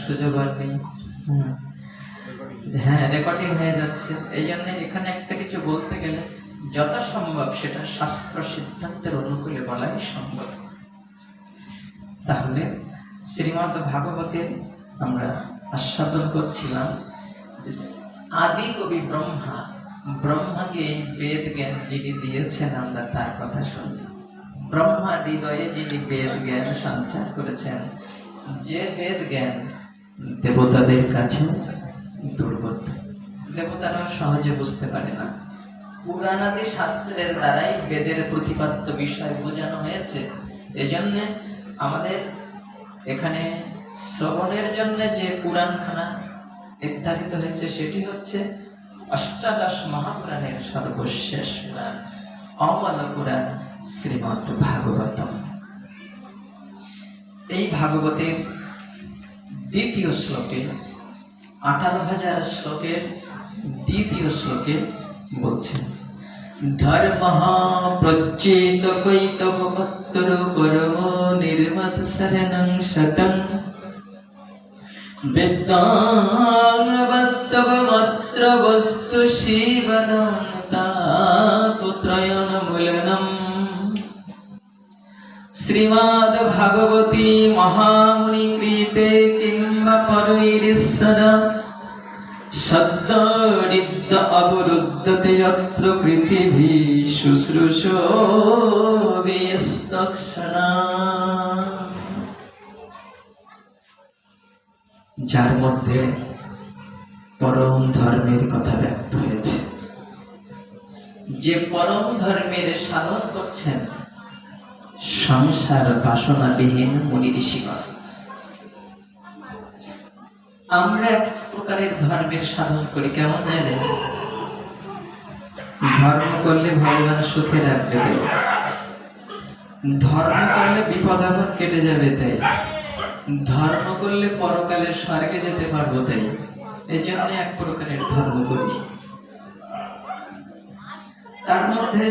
সুযোগ আর নেই। হ্যাঁ, রেকর্ডিং হয়ে যাচ্ছে। এই জন্য এখানে একটা কিছু বলতে গেলে যত সম্ভব সেটা শাস্ত্র সিদ্ধান্তের অনুকূলে বলাই সম্ভব। তাহলে শ্রীমদ্ ভাগবতের আমরা আস্বাদন করছিলাম যে আদি কবি ব্রহ্মাকে বেদ জ্ঞান যিনি দিয়েছেন, আমরা তার কথা শুনি। ব্রহ্মা হৃদয়ে যিনি বেদ জ্ঞান সঞ্চার করেছেন, যে বেদ জ্ঞান দেবতাদের কাছে দুর্বোধ্য, দেবতারা সহজে বুঝতে পারে না। পুরাণাদি শাস্ত্রের দ্বারাই বেদের প্রতিপাদ্য বিষয় বোঝানো হয়েছে। এজন্য আমাদের এখানে শ্রবণের জন্য যে পুরাণখানা নির্ধারিত হয়েছে সেটি হচ্ছে অষ্টাদশ মহাপুরাণের সর্বশেষ পুরাণ, অমল পুরাণ শ্রীমদ্ ভাগবতম। এই ভাগবতের দ্বিতীয় শ্লোকে 18,000 শ্লোকের দ্বিতীয় শ্লোকে বলছেন, ধর্মঃ প্রচ্যেত কৈতবপত্র পরম নির্মত শরণং শতং বিদ্যাং বাস্তবমাত্র বস্তু শিবদং তাপত্রয়ণ মূলনম। শ্রীমদ্ ভাগবতী মহামুনি কৃতে কিংবা পরৈরিশ্বর সদ্যরিদ্য অবরুদ্ধতে যত্র পৃথিবী শুশ্রূষো বিস্তক্ষণা। যার মধ্যে পরম ধর্মের কথা ব্যক্ত হয়েছে, যে পরম ধর্মের সাধন করছেন সংসার বাসনাবিহীন মুনি ঋষিগণ। আমরা এক প্রকারের ধর্মের সাধন করি, কেমন জানেন? ধর্ম করলে ভগবান সুখে রাখবে তাই, ধর্ম করলে বিপদ আপদ কেটে যাবে তাই, ধর্ম করলে পরকালে স্বর্গে যেতে পারবো তাই। এই জন্য এক প্রকারের ধর্ম করি। তার মধ্যে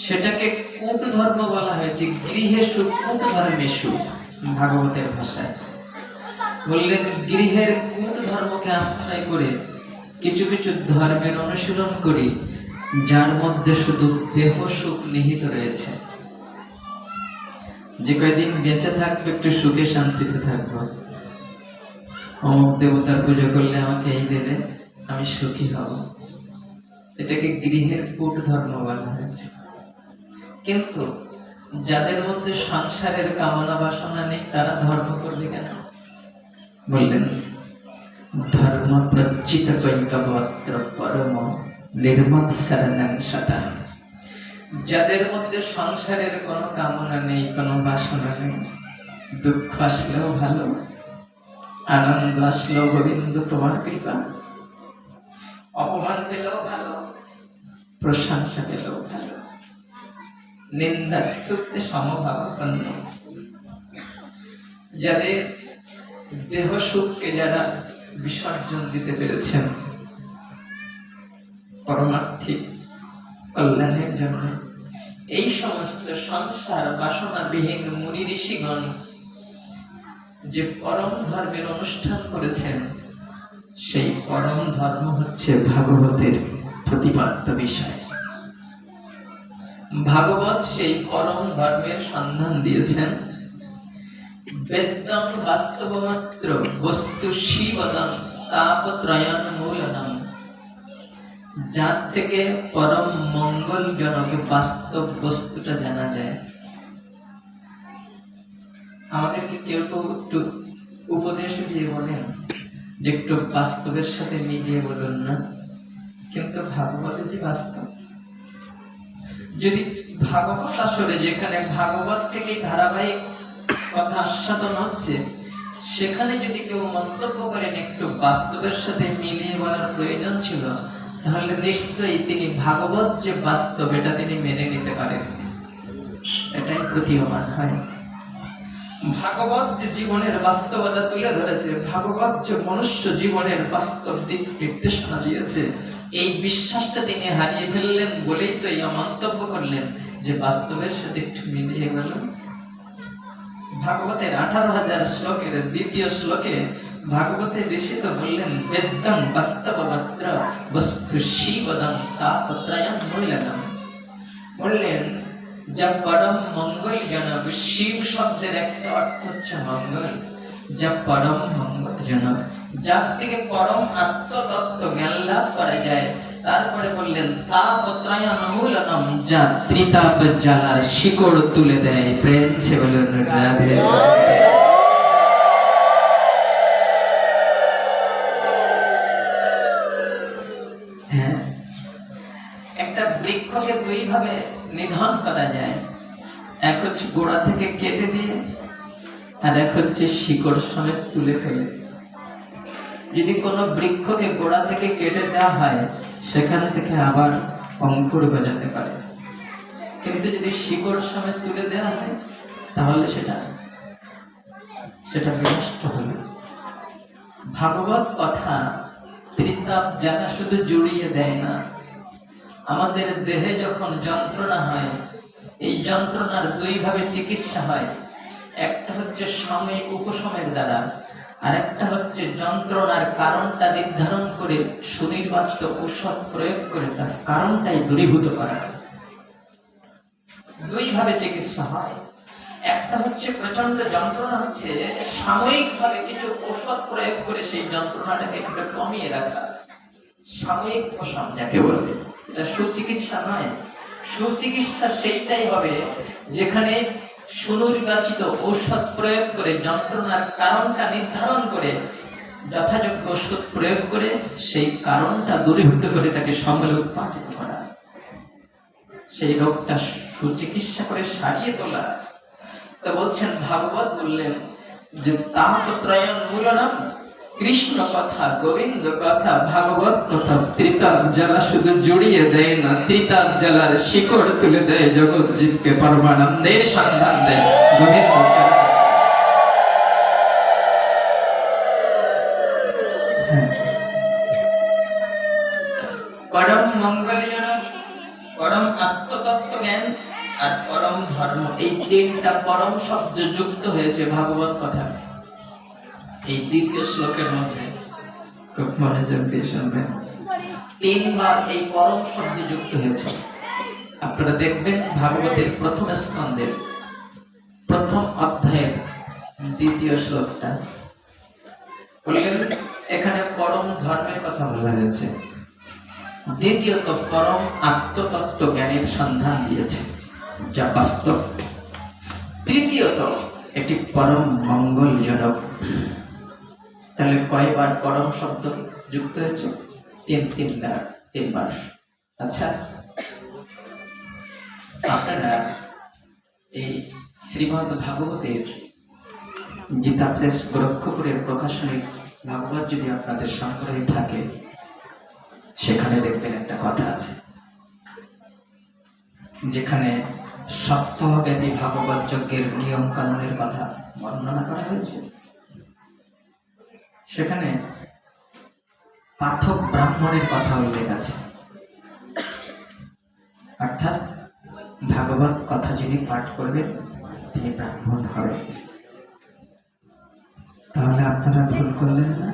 সেটাকে কূট ধর্ম বলা হয়েছে, গৃহে সুখ, কূট ধর্মের সুখ। ভাগবতের ভাষায় বললেন, গৃহের কূট ধর্মকে আশ্রয় করে কিছু কিছু ধর্মের অনুশীলন করি, যার মধ্যে শুধু দেহ সুখ নিহিত রয়েছে। যে কয়দিন বেঁচে থাকবো একটু সুখে শান্তিতে থাকবো, অমুক দেবতার পুজো করলে আমাকে এই দেবে, আমি সুখী হব, এটাকে গৃহের কূট ধর্ম বলা হয়েছে। কিন্তু যাদের মধ্যে সংসারের কামনা বাসনা নেই, তারা ধর্ম করবে কেন? বললেন, ধর্ম প্রচ্যিত কৈতবপত্র পরম নির্মত শরণং শতং। যাদের মধ্যে সংসারের কোনো কামনা নেই, কোনো বাসনা নেই, দুঃখ আসলেও ভালো, আনন্দ আসলেও গোবিন্দ তোমার কৃপা, অপমান পেলেও ভালো, প্রশংসা পেলেও ভালো, নিন্দা স্তুতিতে সমভাবাপন্ন। যাদের দেহ সুখকে যারা বিসর্জন দিতে পেরেছেন পরমার্থিক কল্যাণের জন্য, এই সমস্ত সংসার বাসনাবিহীন মুনি ঋষিগণ যে পরম ধর্মের অনুষ্ঠান করেছেন, সেই পরম ধর্ম হচ্ছে ভাগবতের প্রতিপাদ্য বিষয়। ভাগবত সেই পরম ধর্মের সন্ধান দিয়েছেন। বেদং বাস্তবমাত্র বস্তু শিবদং তাপত্রয়ণ মূলনম। যার থেকে পরম মঙ্গলজনক বাস্তব বস্তুটা জানা যায়। আমাদেরকে কেউ কেউ একটু উপদেশ দিয়ে বলেন যে একটু বাস্তবের সাথে মিলিয়ে বলুন না, কিন্তু ভাগবতে যে বাস্তব, যদি ভাগবত আসলে যেখানে ভাগবত থেকে ধারাবাহিক কথা আস্বাদন হচ্ছে, সেখানে যদি কেউ মন্তব্য করেন একটু বাস্তবের সাথে মিলিয়ে বলার প্রয়োজন ছিল, তাহলে নিশ্চয়ই তিনি ভাগবত যে বাস্তব এটা তিনি মেনে নিতে পারেন। এটাই প্রতীয়মান হয়। ভাগবত যে জীবনের বাস্তবতা তুলে ধরেছে, ভাগবত যে মনুষ্য জীবনের বাস্তব দিক নির্দেশনা দিয়েছে, এই বিশ্বাসটা তিনি হারিয়ে ফেললেন বলেই তো এই মন্তব্য করলেন যে বাস্তবের সাথে একটু মিলিয়ে গেল। ভাগবতের 18,000 শ্লোকের দ্বিতীয় শ্লোকে ভাগবতের ঋষি তো বললেন, বেদম বাস্তবত্র বস্তু শিবদম তাপত্রয়ম মূল্যদম। বললেন, যা পরম মঙ্গলজনক, শিব শব্দের একটা অর্থ হচ্ছে মঙ্গল, যা পরম মঙ্গলজনক, যার থেকে পরম আত্মতত্ত্ব জ্ঞান লাভ করা যায়। তারপরে বললেন তাপত্রয়ম মূল্যদম, যা ত্রিতাপ জ্বালার শিকড় তুলে দেয়। প্রেম সে বললেন রাধে। হ্যাঁ, একটা বৃক্ষকে দুই ভাবে নিধন করা যায়, এক হচ্ছে গোড়া থেকে কেটে দিয়ে, আর এক হচ্ছে শিকড় সমেত তুলে ফেলে। যদি কোনো বৃক্ষকে গোড়া থেকে কেটে দেওয়া হয়, সেখান থেকে আবার অঙ্কুর গজাতে পারে, কিন্তু যদি শিকড় সমেত তুলে দেওয়া হয়, তাহলে সেটা বিনষ্ট হলো। ভাগবত কথা ত্রিতাপ জ্বালা শুধু জুড়িয়ে দেয় না, আমাদের দেহে যখন যন্ত্রণা হয়, এই যন্ত্রণার দুই ভাবে চিকিৎসা হয়। একটা হচ্ছে সাময়িক উপশমের দ্বারা, আর একটা হচ্ছে যন্ত্রণার কারণটা নির্ধারণ করে সুনির্বাচিত ঔষধ প্রয়োগ করে তার কারণটাই দূরীভূত করা। দুই ভাবে চিকিৎসা হয়। একটা হচ্ছে প্রচন্ড যন্ত্রণা হচ্ছে, সাময়িক ভাবে কিছু ঔষধ প্রয়োগ করে সেই যন্ত্রণাটাকে একটু কমিয়ে রাখা, সাময়িক উপশম যাকে বলে। এটা সুচিকিৎসা নয়। সুচিকিৎসা সেইটাই হবে যেখানে সুনির্বাচিত ঔষধ প্রয়োগ করে যন্ত্রণার কারণটা নির্ধারণ করে যথাযোগ্য ওষুধ প্রয়োগ করে সেই কারণটা দূরীভূত করে তাকে সমলে উৎপাদিত করা, সেই রোগটা সুচিকিৎসা করে সারিয়ে তোলা। তো বলছেন ভাগবত বললেন যে তাপত্রয়ম মূলনম, কৃষ্ণ কথা, গোবিন্দ কথা, ভাগবত কথা ত্রিতাপ জ্বালা শুধু জুড়িয়ে দেয় না, ত্রিতাপ জ্বালার শিকড় তুলে দেয়, জগৎ জীবকে পরমানন্দের সন্ধান দেয়। গোবিন্দ পরম মঙ্গলজনক, পরম আত্মতত্ত্ব জ্ঞান আর পরম ধর্ম, এই তিনটা পরম শব্দ যুক্ত হয়েছে ভাগবত কথা এই দ্বিতীয় শ্লোকের মধ্যে। খুব মনোযোগ দিয়ে শুনবেন, তিনবার এই পরম শব্দ যুক্ত হয়েছে। আপনারা দেখবেন ভাগবতের প্রথম স্কন্ধের প্রথম অধ্যায়ের দ্বিতীয় শ্লোকটা বললেন, এখানে পরম ধর্মের কথা বলা হয়েছে। দ্বিতীয়ত পরম আত্মতত্ত্ব জ্ঞানের সন্ধান দিয়েছে, যা বাস্তব। তৃতীয়ত এটি পরম মঙ্গলজনক। তাহলে কয়বার পরম শব্দ যুক্ত হয়েছে? তিনবার। আচ্ছা, আপনারা এই শ্রীমদ্ ভাগবতের গীতা প্রেস গোরক্ষপুরের প্রকাশনীর ভাগবত যদি আপনাদের সংগ্রহে থাকে, সেখানে দেখবেন একটা কথা আছে, যেখানে সপ্তাহব্যাপী ভাগবত যজ্ঞের নিয়ম কানুনের কথা বর্ণনা করা হয়েছে। সেখানে পাঠক ব্রাহ্মণের কথা উল্লেখ আছে, অর্থাৎ ভাগবত কথা যিনি পাঠ করবেন তিনি ব্রাহ্মণ হবেন। তাহলে আপনারা ভুল করলেন না?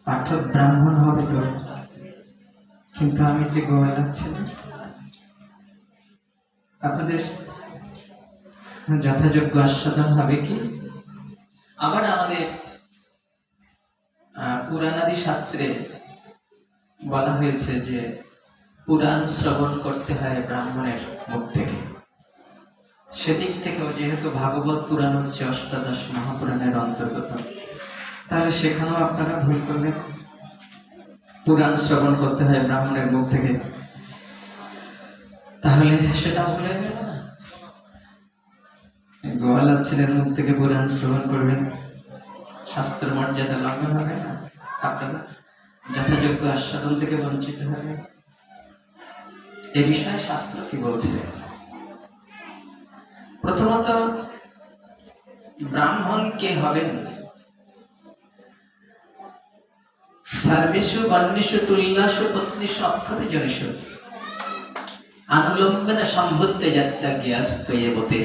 পাঠক ব্রাহ্মণ হবে তো, কিন্তু আমি যে গোয়া লাগছে না, আপনাদের যথাযোগ্য আস্বাদন হবে কি? আবার আমাদের পুরাণাদি শাস্ত্রে বলা হয়েছে যে পুরাণ শ্রবণ করতে হয় ব্রাহ্মণের মুখ থেকে। সেদিক থেকেও যেহেতু ভাগবত পুরাণ হচ্ছে অষ্টাদশ মহাপুরাণের অন্তর্গত, তাহলে সেখানেও আপনারা ভুল করলেন। পুরাণ শ্রবণ করতে হয় ব্রাহ্মণের মুখ থেকে, তাহলে সেটা ভুলে গেল না। গোয়ালা ছেলের মুখ থেকে পুরাণ শ্রবণ করবেন, শাস্ত্র মর্যাদা লঙ্ঘন হবে না, আপনারা যথাযোগ্য আস্বাদন থেকে বঞ্চিত হবে। এ বিষয়ে শাস্ত্র কি বলছে? প্রথমত, ব্রাহ্মণ কে হবেন? সর্বেষু বর্ণেষু তুল্যাসু পত্নীষু অক্ষত জনেষু। अनुलंबन সম্ভূতে যত্তজ্ঞাস্তয়ে বতে।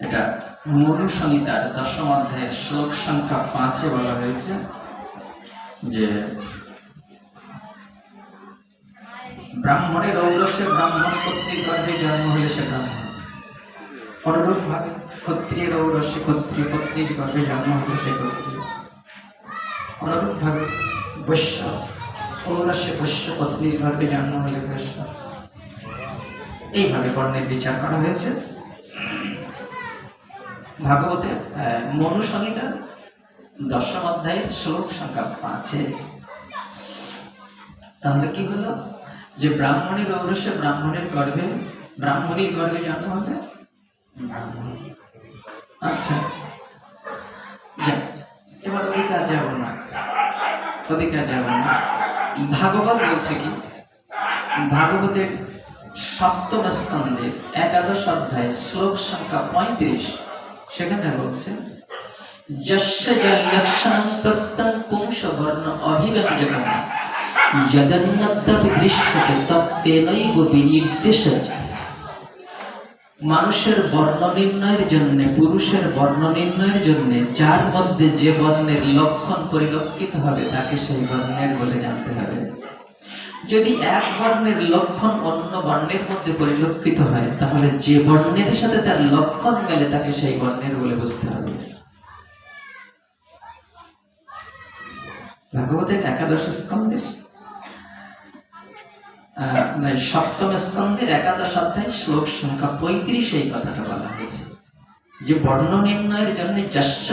এটা মনু সংহিতার 10ম অধ্যায়ের শ্লোক সংখ্যা 5-এ বলা হয়েছে যে ব্রাহ্মণের ঔরসে ব্রাহ্মণ পত্নীর গর্ভে জন্ম হলে সে ব্রাহ্মণ, অনুরূপ ভাবে ক্ষত্রিয়ের ঔরসে ক্ষত্রিয় পত্নীর গর্ভে জন্ম হলে সে ক্ষত্রিয়, অনুরূপ ভাবে বৈশ্য ঔরসে বৈশ্য পত্নীর গর্ভে জন্ম হলে বৈশ্য। এইভাবে বর্ণের বিচার করা হয়েছে ভাগবতে মনু সংহিতা 10ম অধ্যায়ের শ্লোক সংখ্যা 5-এ। তাহলে কি হলো যে ব্রাহ্মণের ঔরসে ব্রাহ্মণীর গর্ভে জন্ম হবে ব্রাহ্মণ। আচ্ছা, এবার ওদিকে যাব না। ভাগবত বলছে কি, ভাগবতের 7ম স্কন্ধে 11 অধ্যায় শ্লোক সংখ্যা 35, সেখানে বলছে যস্য লক্ষণং প্রত্যং পুংস বর্ণ অভিব্যঞ্জকম যদন্যদ্যপি দৃশ্যতে তত্তেনৈব বিনির্দেশত। মানুষের বর্ণ নির্ণয়ের জন্য, পুরুষের বর্ণ নির্ণয়ের জন্য যার মধ্যে যে বর্ণের লক্ষণ পরিলক্ষিত হবে তাকে সেই বর্ণের বলে জানতে হবে। যদি এক বর্ণের লক্ষণ অন্য বর্ণের মধ্যে পরিলক্ষিত হয় তাহলে যে বর্ণের সাথে তার লক্ষণ মেলে তাকে সেই বর্ণের বলে বুঝতে হবে। ভাগবতের 11 স্কন্ধের 7ম স্কন্ধের 11 অধ্যায় শ্লোক সংখ্যা 35 এই কথাটা বলা হয়েছে যে বর্ণ নির্ণয়ের জন্য যস্য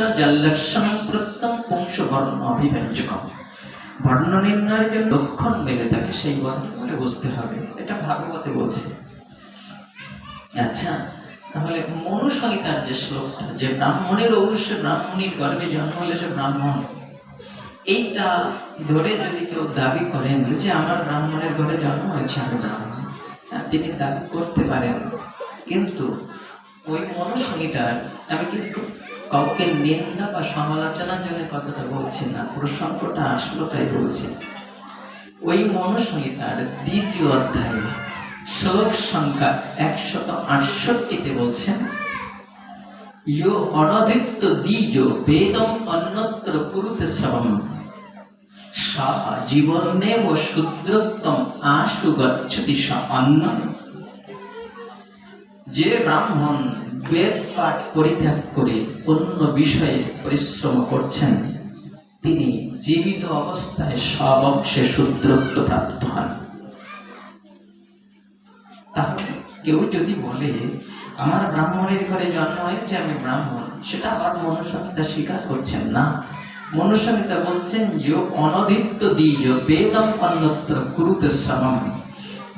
লক্ষণং প্রত্যং পুংস বর্ণ অভিব্যঞ্জকম, বর্ণ নির্ণয়ের জন্য লক্ষণ মেলে তাকে সেই বর্ণ বলে বুঝতে হবে। এটা ভাগবতে বলছে। আচ্ছা, তাহলে মনু সংহিতার যে শ্লোকটা যে ব্রাহ্মণের ঔরসে ব্রাহ্মণীর গর্ভে জন্ম হলে সে ব্রাহ্মণ, এইটা ধরে যদি কেউ দাবি করেন যে আমার ব্রাহ্মণের ঘরে জন্ম হয়েছে আমি ব্রাহ্মণ, তিনি দাবি করতে পারেন, কিন্তু ওই মনু সংহিতার, আমি কিন্তু কাউকে নিন্দা বা সমালোচনার জন্য কথাটা বলছি না, প্রসঙ্গটা আসলো তাই বলছি। ওই মনু সংহিতার 2য় অধ্যায়ে শ্লোক সংখ্যা 168-তে বলছেন ইয়ো অনধিত্য দ্বিজ বেদম অন্যত্র কুরুতে শ্রবণ সা জীবনেব শূদ্রোত্তম আশু গচ্ছতি সা অন্ন। যে ব্রাহ্মণ বেদ পাঠ পরিত্যাগ করে অন্য বিষয়ে পরিশ্রম করছেন তিনি জীবিত অবস্থায় সব অংশে শূদ্রত্ব প্রাপ্ত হন। তাহলে কেউ যদি বলে আমার ব্রাহ্মণের ঘরে জন্ম হয়েছে আমি ব্রাহ্মণ, সেটা আবার মনু সংহিতা স্বীকার করছেন না। মনু সংহিতা বলছেন যে অনদিত্য দ্বিজ বেদম অন্যত্র কুরুতে শ্রবণ,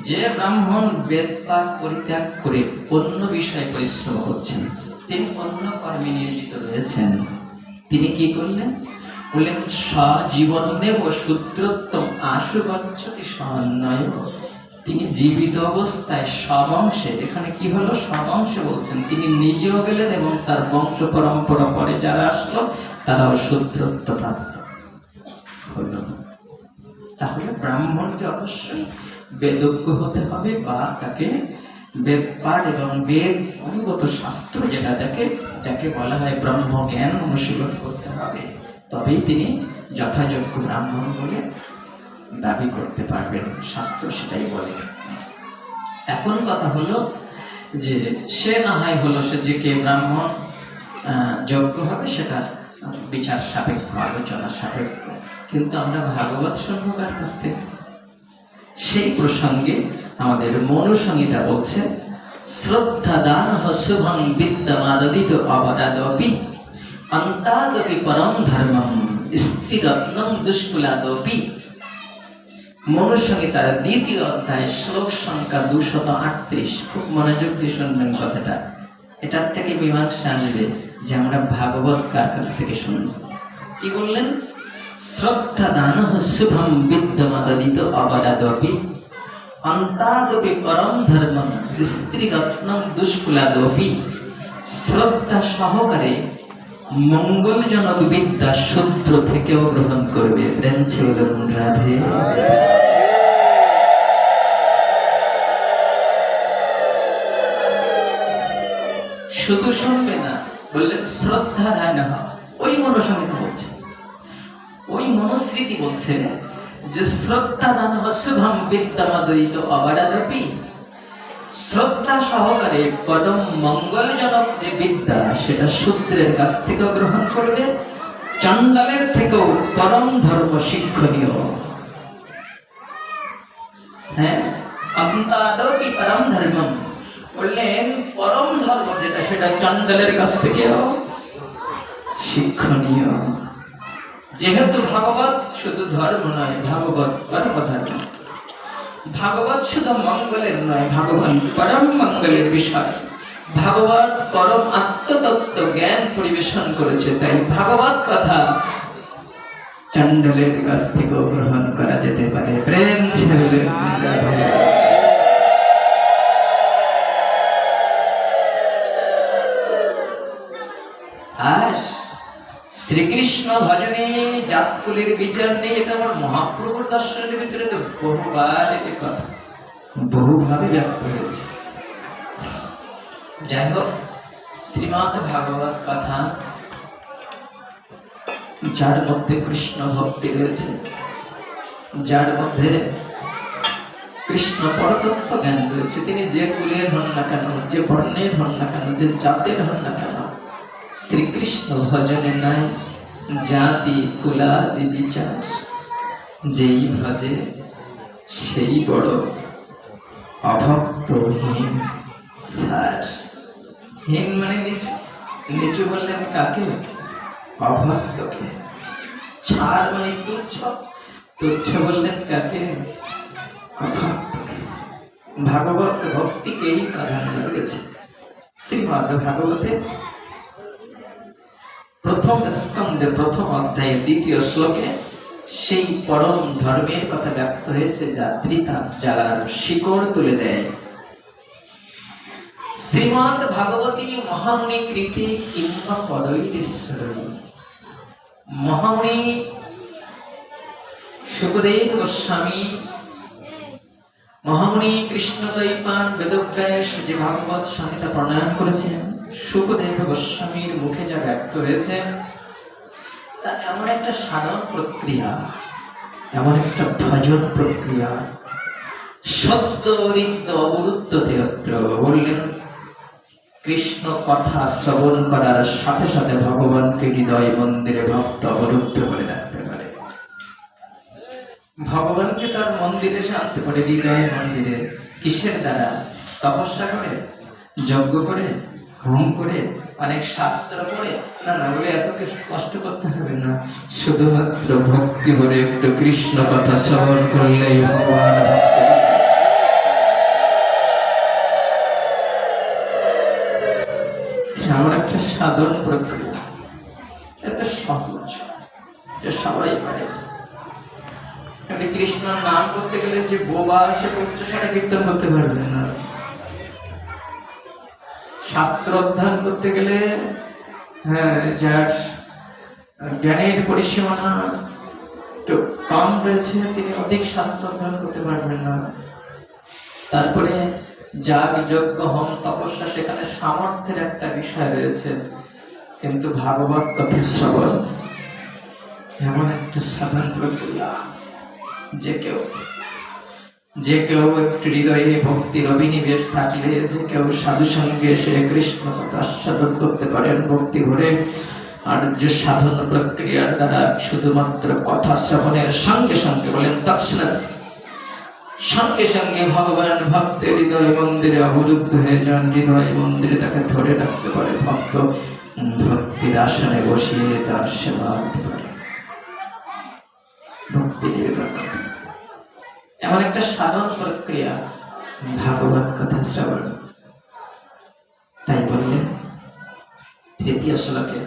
যে ব্রাহ্মণ বেদ পাঠ পরিত্যাগ করে অন্য বিষয়ে পরিশ্রম করছেন, তিনি অন্য কর্মে নিয়োজিত রয়েছেন, তিনি কি করলেন? বললেন স্বজীবনেব শূদ্রোত্তম আশু গচ্ছতি সন্নয়, তিনি জীবিত অবস্থায় সব অংশে, এখানে কি হলো সব অংশে বলছেন, তিনি নিজেও গেলেন এবং তার বংশ পরম্পরা পরে যারা আসলো তারাও শূদ্রত্ব প্রাপ্ত হল। তাহলে ব্রাহ্মণকে অবশ্যই বেদজ্ঞ হতে হবে বা তাকে বেদ পাঠ এবং বেদ অনুগত শাস্ত্র যেটা যাকে বলা হয় ব্রহ্ম জ্ঞান অনুশীলন করতে হবে, তবেই তিনি যথাযোগ্য ব্রাহ্মণ বলে দাবি করতে পারবেন। শাস্ত্র সেটাই বলে। এখন কথা হলো যে সে না হয় হলো সে যে কে ব্রাহ্মণ যোগ্য হবে সেটা বিচার সাপেক্ষ, আলোচনা সাপেক্ষ, কিন্তু আমরা ভাগবত শুনবো কার কাছ থেকে? সেই প্রসঙ্গে আমাদের মনু সংহিতা বলছে শ্রদ্ধা দান শুভং বিদ্যমাদিত অবদাদপি অন্তাদপি পরম ধর্মম স্ত্রীরত্নম দুষ্কুলাদপি। মনু সংহিতার 2য় অধ্যায় শ্লোক সংখ্যা 238, খুব মনোযোগ দিয়ে শুনবেন কথাটা, এটার থেকে মীমাংসা আসবে যে আমরা ভাগবত কার কাছ থেকে শুনব। কি বললেন? শ্রদ্ধা দান শুভম বিদ্যমাদিত অবদাদপি অন্তাদপি পরম ধর্মম স্ত্রীরত্নম দুষ্কুলাদপি। শ্রদ্ধা সহকারে মঙ্গলজনক বিদ্যা শূদ্র থেকেও গ্রহণ করবে। প্রেম ছিল রাধে। শুধু শুনবে না, বললেন শ্রদ্ধা ধ্যান হয়। ওই মনোসংহিতা বলছে, ওই মনুস্মৃতি বলছে যে শ্রদ্ধা দান শুভম বিদ্যামাদয়িত অবারাদপি, শ্রদ্ধা সহকারে পরম মঙ্গলজনক যে বিদ্যা সেটা শূদ্রের কাছ থেকে গ্রহণ করবে, চণ্ডালের থেকেও পরম ধর্ম শিক্ষণীয়। হ্যাঁ, অন্তাদপি পরম ধর্মম, বললেন পরম ধর্ম যেটা সেটা চণ্ডালের কাছ থেকেও শিক্ষণীয়। যেহেতু ভাগবত শুধু ধর্ম নয়, ভাগবত পরম ধর্ম, ভাগবত শুধু মঙ্গলের নয়, ভাগবত পরম মঙ্গলের বিষয়। ভাগবত পরম আত্মতত্ত্ব জ্ঞান পরিবেশন করেছে, তাই ভাগবত কথা চণ্ডালের কাছ থেকেও গ্রহণ করা যেতে পারে। প্রেম ছেলে আর শ্রীকৃষ্ণ ভজনে জাতকুলের বিচার নেই, এটা আমার মহাপ্রভুর দর্শনের ভিতরে তো বহুবার এ কথা বহুভাবে ব্যক্ত হয়েছে। যাই হোক, শ্রীমদ্ ভাগবত কথা যার মধ্যে কৃষ্ণ ভক্তি রয়েছে, যার মধ্যে কৃষ্ণ পরতত্ত্ব জ্ঞান রয়েছে, তিনি যে কুলের হন না কেন, যে বর্ণের হন না কেন, যে জাতের হন না কেন, শ্রীকৃষ্ণ ভজনে নাই জাতি কুলাদি বিচার। যেই ভজে সেই বড় অভক্তহীন সার। হীন মানে নিচু, নিচু বললেন কাকে? অভক্তকে। ছাড় মানে তুচ্ছ, তুচ্ছ বললেন কাকে? অভক্তকে। ভাগবত ভক্তিকেই প্রাধান্য দিয়েছে। শ্রীমদ্ ভাগবতে প্রথম স্কন্ধে প্রথম অধ্যায়ের দ্বিতীয় শ্লোকে সেই পরম ধর্মের কথা ব্যক্ত হয়েছে, যা ত্রিতা জ্বালার শিকড় তুলে দেয়। শ্রীমদ্ ভাগবতী মহামুনি কৃতি কিংবা পদৈশ্বরী। মহামুনি সুখদেব গোস্বামী, মহামুনি কৃষ্ণদ্বৈপায়ন বেদব্যাস যে ভাগবত সংহিতা প্রণয়ন করেছেন, সুখদেব গোস্বামীর মুখে যা ব্যক্ত হয়েছে তা এমন একটা সাধন প্রক্রিয়া, এমন একটা ভজন প্রক্রিয়া, সদ্য ঋদ্ধ অবরুদ্ধ তেত্র। বললেন কৃষ্ণ কথা শ্রবণ করার সাথে সাথে ভগবানকে হৃদয় মন্দিরে ভক্ত অবরুদ্ধ করে রাখতে পারে। ভগবানকে তার মন্দিরে সে আনতে পারে, হৃদয় মন্দিরে। কিসের দ্বারা? তপস্যা করে, যজ্ঞ করে, হোম করে, অনেক শাস্ত্র পড়ে না, না বলে এত কিছু কষ্ট করতে হবে না, শুধুমাত্র ভক্তি ভরে একটু কৃষ্ণ কথা শ্রবণ করলেই ভগবান এমন একটা সাধন প্রক্রিয়া, এত সহজ, এটা সবাই পারে। কৃষ্ণ নাম করতে গেলে যে বোবা সে উচ্চস্বরে কীর্তন করতে পারবে না। শাস্ত্র অধ্যয়ন করতে গেলে যার জ্ঞানের পরিসীমা একটু কম রয়েছে তিনি অধিক শাস্ত্র অধ্যয়ন করতে পারবেন না। তারপরে যাগ যজ্ঞ হোম তপস্যা, সেখানে সামর্থ্যের একটা বিষয় রয়েছে, কিন্তু ভাগবত কথা শ্রবণ এমন একটা সাধন প্রক্রিয়া যে কেউ একটু হৃদয়ে ভক্তির অভিনিবেশ থাকলে, যে কেউ সাধু সঙ্গে এসে কৃষ্ণ কথা আস্বাদন করতে পারেন ভক্তি ভরে। আর যে সাধন প্রক্রিয়ার দ্বারা শুধুমাত্র কথা শ্রবণের সঙ্গে সঙ্গে, বলেন তৎক্ষণাৎ সঙ্গে সঙ্গে ভগবান ভক্তের হৃদয় মন্দিরে অবরুদ্ধ হয়ে যান, হৃদয় মন্দিরে তাকে ধরে রাখতে পারে, ভক্ত ভক্তির আসনে বসিয়ে তার সেবা করতে পারে, ভক্তি নিবেদন করতে। এমন একটা সাধন প্রক্রিয়া ভাগবত কথা শ্রবণ। তাই বললেন তৃতীয় শ্লোকে,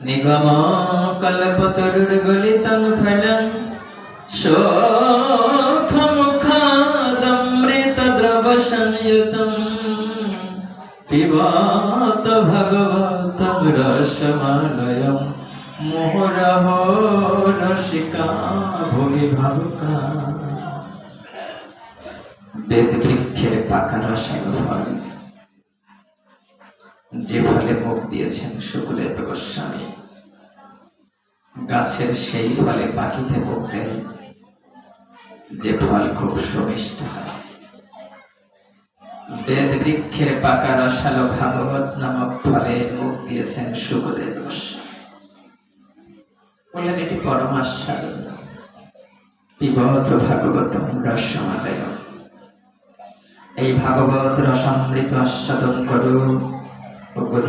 নিগম কল্পতরুর গলিতং ফলং শোখমুখাদমৃত দ্রব সংযুতং পিবত ভগবতং রসমালয়ং মোহরহো রসিকা ভুবি ভাবুকা। বেদ বৃক্ষের পাকা রসালো ফল, যে ফলে মুখ দিয়েছেন শুকদেব গোস্বামী, গাছের সেই ফলে পাখিতে মুখ দেয় যে ফল খুব সুমিষ্ট হয়। বেদ বৃক্ষের পাকা রসালো ভাগবত নামক ফলে মুখ দিয়েছেন শুকদেব গোস্বামী। বললেন এটি পরম আস্বাদন, পিবত ভাগবতম রসমাদয়। এই ভাগবত রসামৃত আস্বাদন করু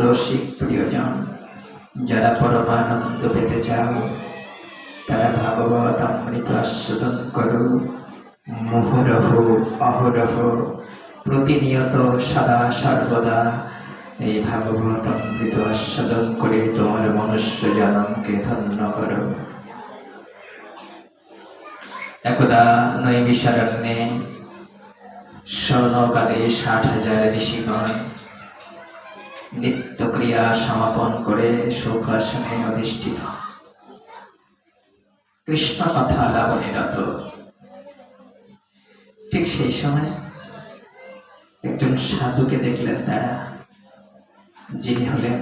রসিক প্রিয়জন। যারা পরমানন্দ পেতে চাও তারা ভাগবত অমৃত আস্বাদন করু মুহুরহ অহরহ, প্রতিনিয়ত সদা সর্বদা এই ভাগবত অমৃত আস্বাদন করে তোমার মনুষ্য জনমকে ধন্য করো। একদা নৈমিষারণ্যে স্বর্ণকালে 60,000 ঋষিগণ নিত্য ক্রিয়া সমাপন করে সুখাসনে অধিষ্ঠিত, কৃষ্ণ কথা লাবণে রত। ঠিক সেই সময় একজন সাধুকে দেখলেন তারা, যিনি হলেন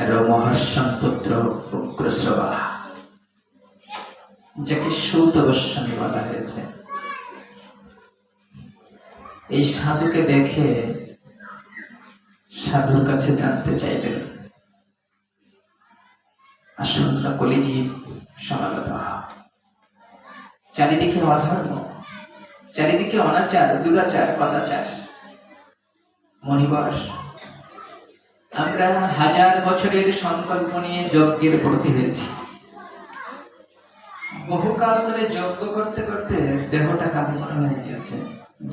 রোমহর্ষণ পুত্র উগ্রশ্রবা, যাকে সৌত গোস্বামী বলা হয়েছে। এই সাধুকে দেখে সাধুর কাছে জানতে চাইবেন আসন্ন কলিযুগ সমাগত। চারিদিকে অধর্ম, চারিদিকে অনাচার, দুরাচার, কদাচার। মণিবর, আমরা 1000 বছরের সংকল্প নিয়ে যজ্ঞের ব্রতী হয়েছি। বহুকাল ধরে যজ্ঞ করতে করতে দেহটা কালো হয়ে গিয়েছে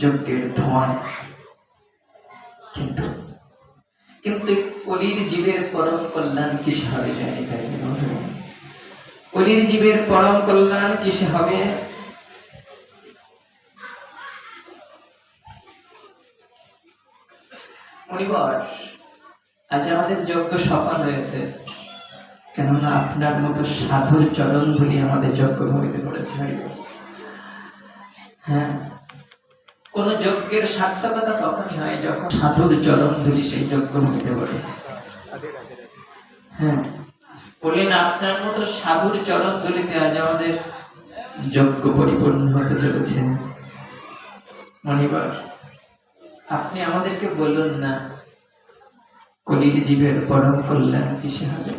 যজ্ঞের ধোঁয়ায়। কিন্তু কলির জীবের পরম কল্যাণ কিসে হবে জানি তাই। কলির জীবের পরম কল্যাণ কিসে হবে? মণিবর, আজ আমাদের যজ্ঞ সফল হয়েছে, কেননা আপনার মতো সাধুর চরণ ধুলি আমাদের যজ্ঞ ভূমিতে পড়েছে। হ্যাঁ, কোন যজ্ঞের সার্থকতা তখনই হয় যখন সাধুর চরণ ধুলি সেই যজ্ঞ ভূমিতে পড়ে। হ্যাঁ, বললেন আপনার মতো সাধুর চরণ ধুলিতে আজ আমাদের যজ্ঞ পরিপূর্ণ হতে চলেছে। মণিবর, আপনি আমাদেরকে বলুন না কলির জীবের পরম কল্যাণ কিসে হবে?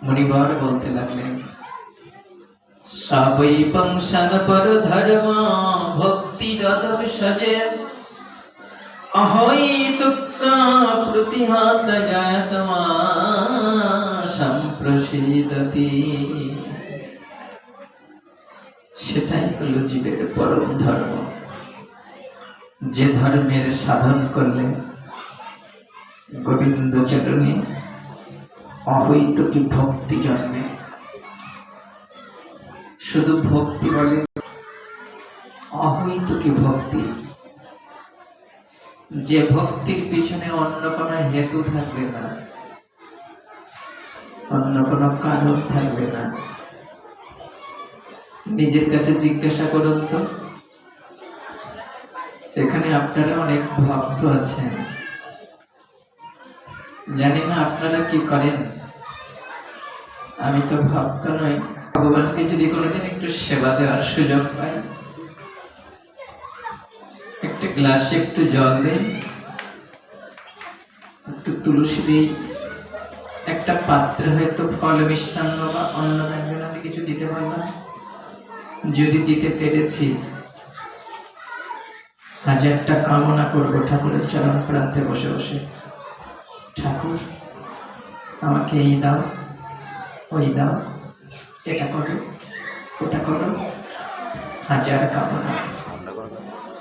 মণিবর বলতে লাগলেন, সবই পংসন পর ধর্ম ভক্তি রদব সজে অহৈ তুক্কা প্রতিহত জায়তমা সম্প্রসিদতি। সেটাই হলো জীবের পরম ধর্ম, যে ধর্মের সাধন করলে গোবিন্দ চরণে অহৈতুকী ভক্তি জন্মে। শুধু ভক্তি বলে, অহৈতুকী ভক্তি, যে ভক্তির পিছনে অন্য কোনো হেতু থাকবে না, অন্য কোনো কারণ থাকবে না। নিজের কাছে জিজ্ঞাসা করুন তো, এখানে আপনারা অনেক ভক্ত আছেন, জানি না আপনারা কি করেন। আমি তো ভক্ত নই, ভগবানকে যদি কোনোদিন একটু সেবা দেওয়ার সুযোগ পাই, একটা গ্লাসে একটু জল দেই, একটু তুলসী দিই, একটা পাত্রে হয়তো ফল মিষ্টান্ন বা অন্ন ব্যঞ্জন আমি কিছু দিতে পারলাম, যদি দিতে পেরেছি 1000টা কামনা করবো ঠাকুরের চরণ প্রান্তে বসে বসে, ঠাকুর আমাকে এই দাও, ওই দাও, এটা করো, ওটা করো। 1000 কামনা,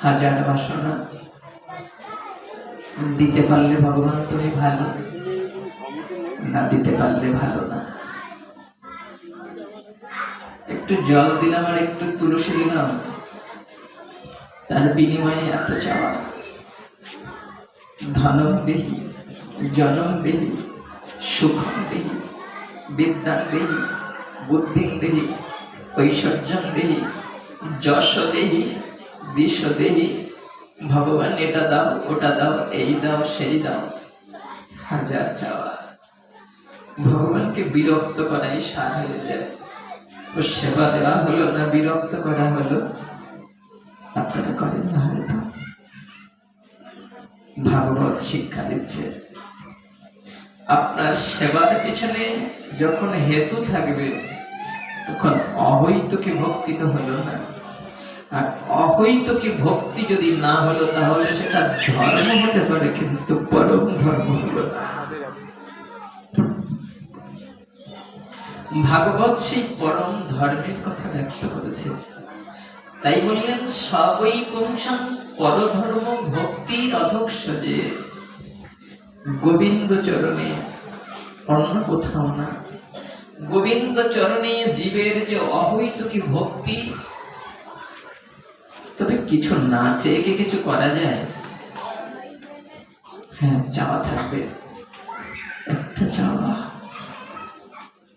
1000 বাসনা। দিতে পারলে ভগবান তুমি ভালো, না দিতে পারলে ভালো না। একটু জল দিলাম আর একটু তুলসী দিলাম, তার বিনিময়ে এত চাওয়া। ধনম দেহি, জনম দেহি, সুখম দেহি, বিদ্যাং দেহি, বুদ্ধিং দেহি, ঐশ্বর্যং দেহি, যশ দেহি, বিষ দেহি, ভগবান এটা দাও, ওটা দাও, এই দাও, সেই দাও, হাজার চাওয়া। ভগবানকে বিরক্ত করাই সার হয়ে যায়। ও সেবা দেওয়া হলো না, বিরক্ত করা হলো। আপনারা করেন না হয়তো। ভাগবত শিক্ষা দিচ্ছে, আপনার সেবার পিছনে যখন হেতু থাকবে তখন অহৈতুকী ভক্তি তো হলো না। আর অহৈতুকী ভক্তি যদি না হলো তাহলে সেটা ধর্ম হতে পারে, কিন্তু পরম ধর্ম হলো না। ভাগবত সেই পরম ধর্মের কথা ব্যক্ত করেছে। তাই বললেন সবই পুংসাং পরধর্ম ভক্তির অধঃসজে। গোবিন্দ চরণে, অন্য কোথাও না। গোবিন্দ চরণে জীবের যে অহৈতুকী ভক্তি। তবে কিছু না চেয়ে কি কিছু করা যায়? হ্যাঁ, চাওয়া থাকবে, একটা চাওয়া।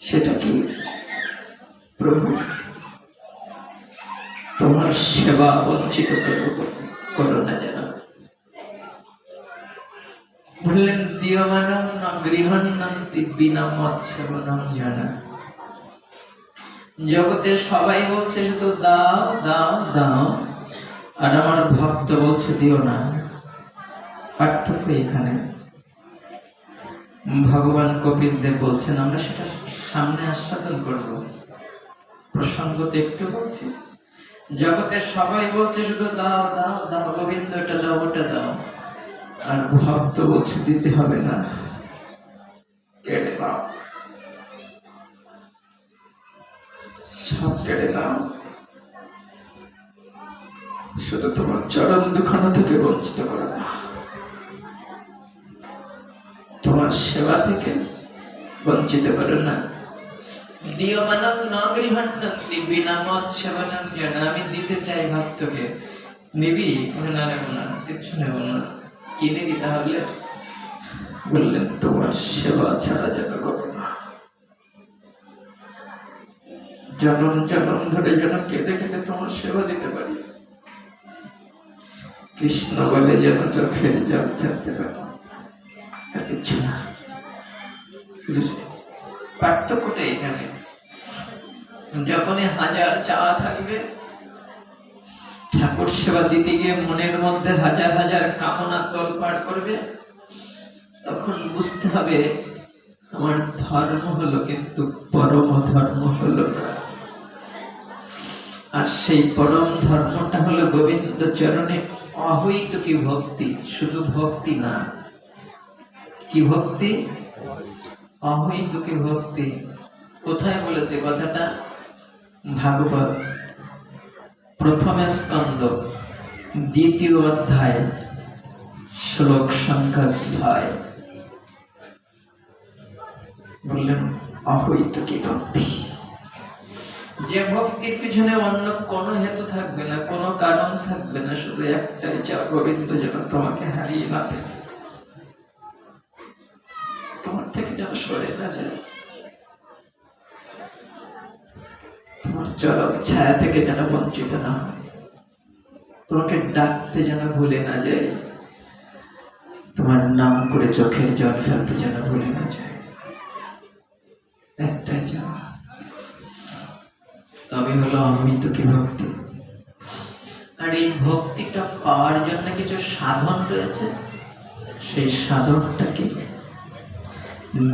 সেটা কি? প্রভু তোমার সেবা বঞ্চিত করো না যেন। বললেন দিয়মানং না গৃহন্নন্তি বিনা মৎ সেবনং জানা। জগতে সবাই বলছে শুধু দাও দাও দাও, আর আমার ভক্ত বলছে দিও না। পার্থক্য এখানে। ভগবান কপিল দেব বলছেন, আমরা সেটা সামনে আস্বাদন করব। প্রসঙ্গতে একটু বলছি। জগতের সবাই বলছে শুধু দাও দাও দাও, গোবিন্দ এটা দাও, ওটা দাও, আর ভক্ত বলছে দিতে হবে না, কেড়ে দাও, সব কেড়ে দাও, শুধু তোমার চরণ দুখানা থেকে বঞ্চিত করে দাও, তোমার সেবা থেকে বঞ্চিত করো না। দিয়মানং ন গৃহন্নন্তি বিনা মৎ সেবনং জানা। আমি দিতে চাই ভক্তকে। নিবি? না নেব না, কিচ্ছু নেব না। কি দিবি তাহলে? বললেন তোমার সেবা ছাড়া যেন করো না। জনম জনম ধরে যেন কেঁদে কেঁদে তোমার সেবা দিতে পারি। কৃষ্ণ বলে যেন চোখের জল ফেলতে পারি, আর কিচ্ছু না। পার্থক্যটা এখানে। যখনই হাজার চাওয়া থাকবে, ঠাকুর সেবা দিতে গিয়ে মনের মধ্যে হাজার হাজার কামনা তোলপাড় করবে, তখন বুঝতে হবে আমার ধর্ম হলো কিন্তু পরম ধর্ম হলো না। আর সেই পরম ধর্মটা হলো গোবিন্দ চরণে অহৈতুকী ভক্তি। শুধু ভক্তি না, কি ভক্তি? অহৈতুকী ভক্তি। কোথায় বলেছে কথাটা? ভাগবত প্রথম স্কন্ধ দ্বিতীয় অধ্যায় শ্লোক সংখ্যা 6। বললেন অহৈতুকী ভক্তি। যে ভক্তির পিছনে অন্য কোনো হেতু থাকবে না, কোনো কারণ থাকবে না, শুধু একটাই চাও, গোবিন্দ যেন তোমাকে হারিয়ে না ফেলে, তোমার থেকে যেন সরে না যায়, তোমার চরণ ছায়া থেকে যেন বঞ্চিত না হয়, তোমাকে ডাকতে যেন ভুলে না যায়, তোমার নাম করে চোখের জল ফেলতে যেন ভুলে না যায়। একটাই চাওয়া, তবে হলো অমৃতকী ভক্তি। আর এই ভক্তিটা পাওয়ার জন্য কিছু সাধন রয়েছে। সেই সাধনটা কি?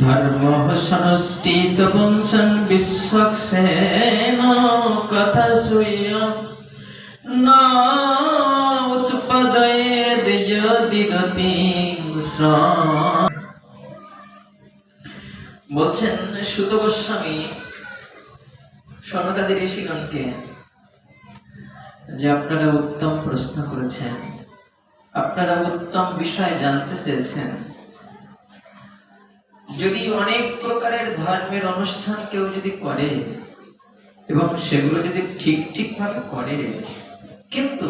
ধর্ম সংস্থিত বংশং বিশ্বক্সেন কথা সুয়ং না উৎপদয়েদ যদি রতিং শ্রম। বলছেন সুত গোস্বামী সনকাদি ঋষিগণকে যে আপনারা উত্তম প্রশ্ন করেছেন, আপনারা উত্তম বিষয় জানতে চেয়েছেন। যদি অনেক প্রকারের ধর্মের অনুষ্ঠান কেউ যদি করে এবং সেগুলো যদি ঠিক ঠিক ভাবে করে, কিন্তু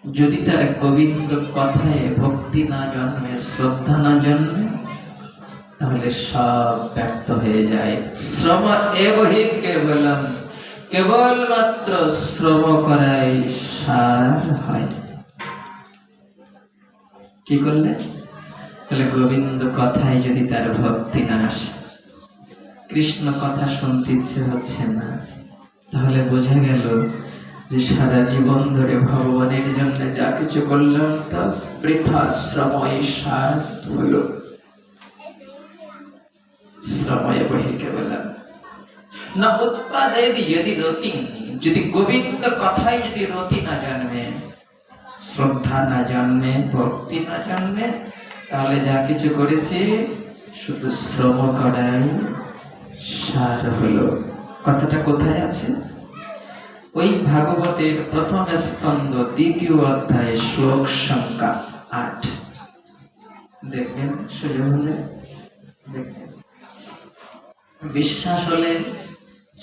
যদি তার গোবিন্দ কথায় ভক্তি না জন্মে, শ্রদ্ধা না জন্মে, তাহলে সব ব্যর্থ হয়ে যায়। শ্রম এবহি কেবলম, কেবলমাত্র শ্রম করাই সার হয়। কি করলেন? বলে গোবিন্দ কথায় যদি তার ভক্তি না আসে, কৃষ্ণ কথা শুনতে ইচ্ছে হচ্ছে না, তাহলে বোঝা গেল যে সারা জীবন ধরে ভগবানের জন্য যা কিছু করলাম তা বৃথা শ্রমই সার হলো। শ্রময় বহি কেবলম না উৎপাদেদি যদি রতি, যদি গোবিন্দ কথায় যদি রতি না জন্মে, শ্রদ্ধা না জন্মে, ভক্তি না জন্মে, তাহলে যা কিছু করেছি শুধু শ্রম করাই সার হলো। কথাটা কোথায় আছে? ওই ভাগবতের প্রথম স্কন্ধ 2য় অধ্যায় শ্লোক সংখ্যা 8 দেখবেন, সুযোগ হলে দেখবেন। বিশ্বাস হলে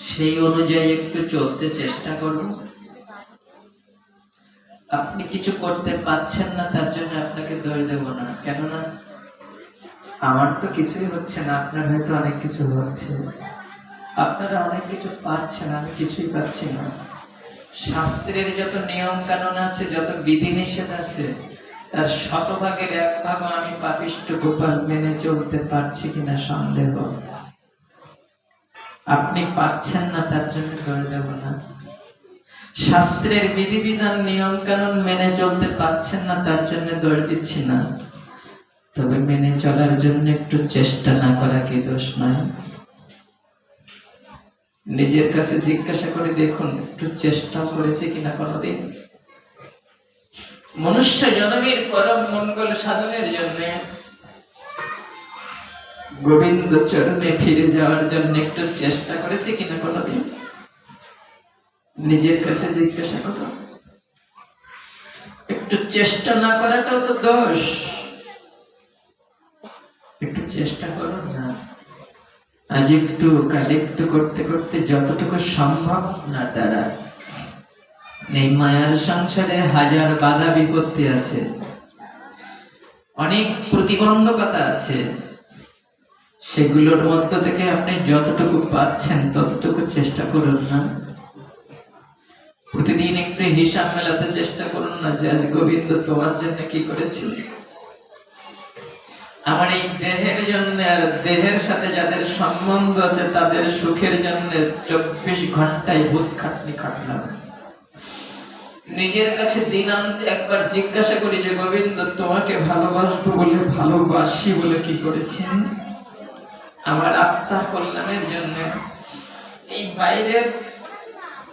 সেই অনুযায়ী একটু চলতে চেষ্টা করুন। আপনি কিছু করতে পারছেন না, তার জন্য আপনাকে দোষ দেব না, কেননা আমার তো কিছুই হচ্ছে না, আপনার হয়তো অনেক কিছু হচ্ছে। আপনারা অনেক কিছু পাচ্ছেন, আমি কিছুই পাচ্ছি না। শাস্ত্রের যত নিয়ম কানুন আছে, যত বিধিনিষেধ আছে, তার 100 ভাগের 1 ভাগ আমি পাপিষ্ঠ গোপাল মেনে চলতে পারছি কিনা সন্দেহ। আপনি পারছেন না, তার জন্য দোষ দেব না। শাস্ত্রের বিধিবিধান নিয়ম কানুন মেনে চলতে পারছেন না, তার জন্য দোষ দিচ্ছি না। তবে মেনে চলার জন্য একটু চেষ্টা না করা কি দোষ নয়? নিজের কাছে জিজ্ঞাসা করে দেখুন, একটু চেষ্টা করেছে কিনা কোনদিন? মনুষ্য জন্মের পরম মঙ্গল সাধনের জন্য, গোবিন্দ চরণে ফিরে যাওয়ার জন্য একটু চেষ্টা করেছে কিনা কোনদিন? নিজের কাছে জিজ্ঞাসা করো। একটু চেষ্টা না করাটাও তো দোষ। একটু চেষ্টা করো না। আজ একটু কাল একটু করতে করতে যতটুকু সম্ভব না দ্বারা। এই মায়ার সংসারে হাজার বাধা বিপত্তি আছে, অনেক প্রতিবন্ধকতা আছে। সেগুলোর মধ্য থেকে আপনি যতটুকু পাচ্ছেন ততটুকু চেষ্টা করুন না। প্রতিদিন একটু হিসাব মেলাতে চেষ্টা করুন না যে আজ গোবিন্দ তোমার জন্য কি করেছি। আমার এই দেহের জন্য আর দেহের সাথে যাদের সম্বন্ধ আছে তাদের সুখের জন্য 24 ঘন্টায় ভূত খাটনি খাটলাম। নিজের কাছে দিনান্তে একবার জিজ্ঞাসা করি যে গোবিন্দ তোমাকে ভালোবাসবো বলে, ভালোবাসি বলে কি করেছেন? আমার আত্মার কল্যাণের জন্য এই বাইরের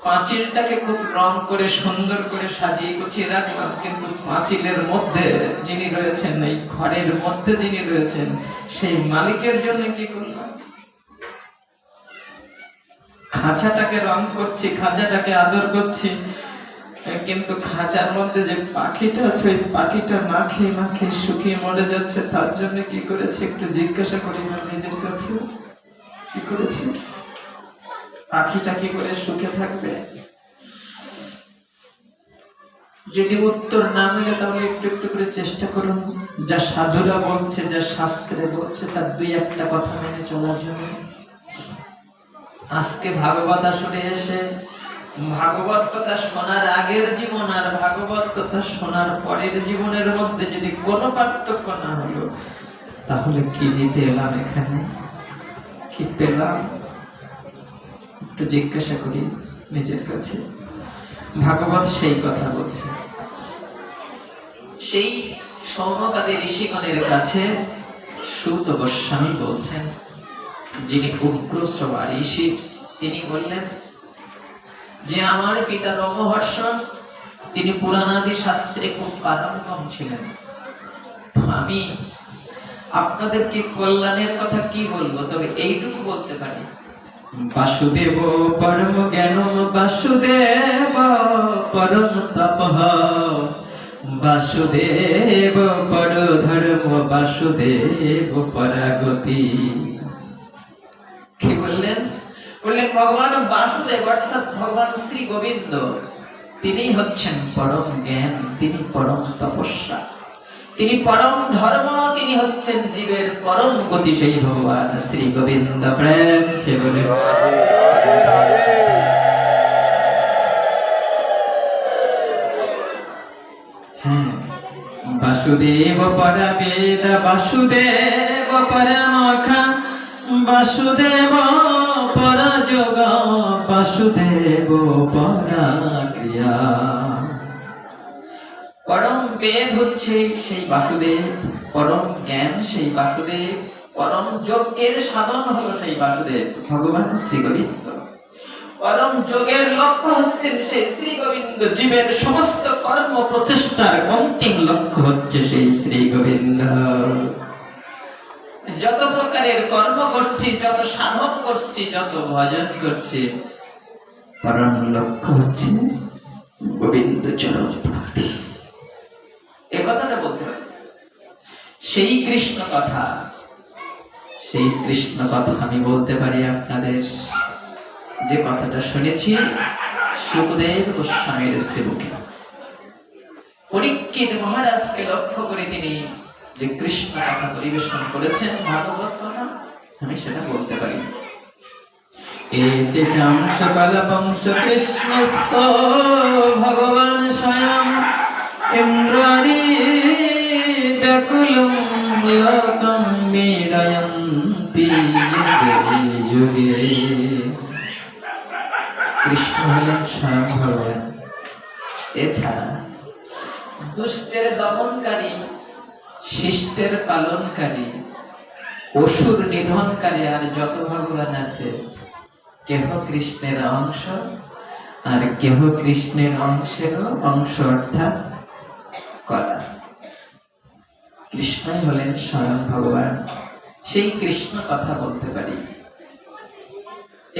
পাঁচিলটাকে খুব রং করে সুন্দর করে সাজিয়ে গুছিয়ে রাখলাম, কিন্তু পাঁচিলের মধ্যে যিনি রয়েছেন, এই ঘরের মধ্যে যিনি রয়েছেন, সেই মালিকের জন্য কি করলাম? খাঁচাটাকে রং করছি, খাঁচাটাকে আদর করছি, কিন্তু খাঁচার মধ্যে যে পাখিটা আছে ওই পাখিটা না খেয়ে না খেয়ে শুকিয়ে মরে যাচ্ছে। তার জন্য কি করেছে একটু জিজ্ঞাসা করি না নিজের কাছে, কি করেছে? পাখিটা কি করে সুখে থাকবে? যদি উত্তর না মিলে তাহলে একটু একটু করে চেষ্টা করুন, যা সাধুরা বলছে, যা শাস্ত্রে বলছে তার 2-1টা কথা মেনে চলার জন্য। আজকে ভাগবত আসরে এসে ভাগবত কথা শোনার আগের জীবন আর ভাগবত কথা শোনার পরের জীবনের মধ্যে যদি কোনো পার্থক্য না হলো, তাহলে কি নিতে এলাম এখানে? কি পেলাম? একটু জিজ্ঞাসা করি নিজের কাছে। ভাগবত সেই কথা বলছে। সেই সৌনকাদি ঋষিগণের কাছে সুত গোস্বামী বলছেন, যিনি উগ্রশ্রবা ঋষি, তিনি বললেন যে আমার পিতা রোমহর্ষ, তিনি পুরাণাদি শাস্ত্রে খুব পারঙ্গম ছিলেন। তো আমি আপনাদেরকে কল্যাণের কথা কি বলবো, তবে এইটুকু বলতে পারি, বাসুদেব পরম জ্ঞান, বাসুদেব পরম তপঃ, বাসুদেব পর ধর্ম, বাসুদেব পরাগতি। কি বললেন? বললেন ভগবান বাসুদেব অর্থাৎ ভগবান শ্রী গোবিন্দ, তিনি হচ্ছেন পরম জ্ঞান, তিনি পরম তপস্যা, তিনি পরম ধর্ম, তিনি হচ্ছেন জীবের পরম গতি। সেই ভগবান শ্রী গোবিন্দ প্রেম সে বলে। হ্যাঁ, বাসুদেব পরবেদ বাসুদেব পরমখ বাসুদেব পরযোগ বাসুদেব পরক্রিয়া। পরম বেদ হচ্ছে সেই বাসুদেব, পরম জ্ঞান সেই বাসুদেব, পরম যজ্ঞের সাধন হলো সেই বাসুদেব ভগবান শ্রী গোবিন্দ। পরম যোগের লক্ষ্য হচ্ছে সেই শ্রী গোবিন্দ, জীবের সমস্ত কর্ম প্রচেষ্টার অন্তিম লক্ষ্য হচ্ছে সেই শ্রী গোবিন্দ। যত প্রকারের কর্ম করছি, যত সাধন করছি, যত ভজন করছি, পরম লক্ষ্য হচ্ছে গোবিন্দ চরণ প্রাপ্তি। এ কথাটা বলতে হবে। সেই কৃষ্ণ কথা, সেই কৃষ্ণ কথা আমি বলতে পারি আপনাদের, যে কথাটা শুনেছি সুখদেব গোস্বামীর শ্রীমুখে। পরীক্ষিত মহারাজকে লক্ষ্য করে তিনি যে কৃষ্ণ কথা পরিবেশন করেছেন, ভাগবত কথা, আমি সেটা বলতে পারি। এতে চাম সকল বংশ কৃষ্ণস্ত ভগবান স্বয়ং ইন্দ্রাণী ব্যাকুলম লোকম মীড়য়ন্তি যুগে। কৃষ্ণ হলেন স্বয়ং ভগবান। এছাড়া দুষ্টের দমনকারী, শিষ্টের পালনকারী, অসুর নিধনকারী আর যত ভগবান আছে, কেহ কৃষ্ণের অংশ আর কেহ কৃষ্ণের অংশেরও অংশ, অর্থাৎ কলা। কৃষ্ণই হলেন স্বয়ং ভগবান। সেই কৃষ্ণ কথা বলতে পারি।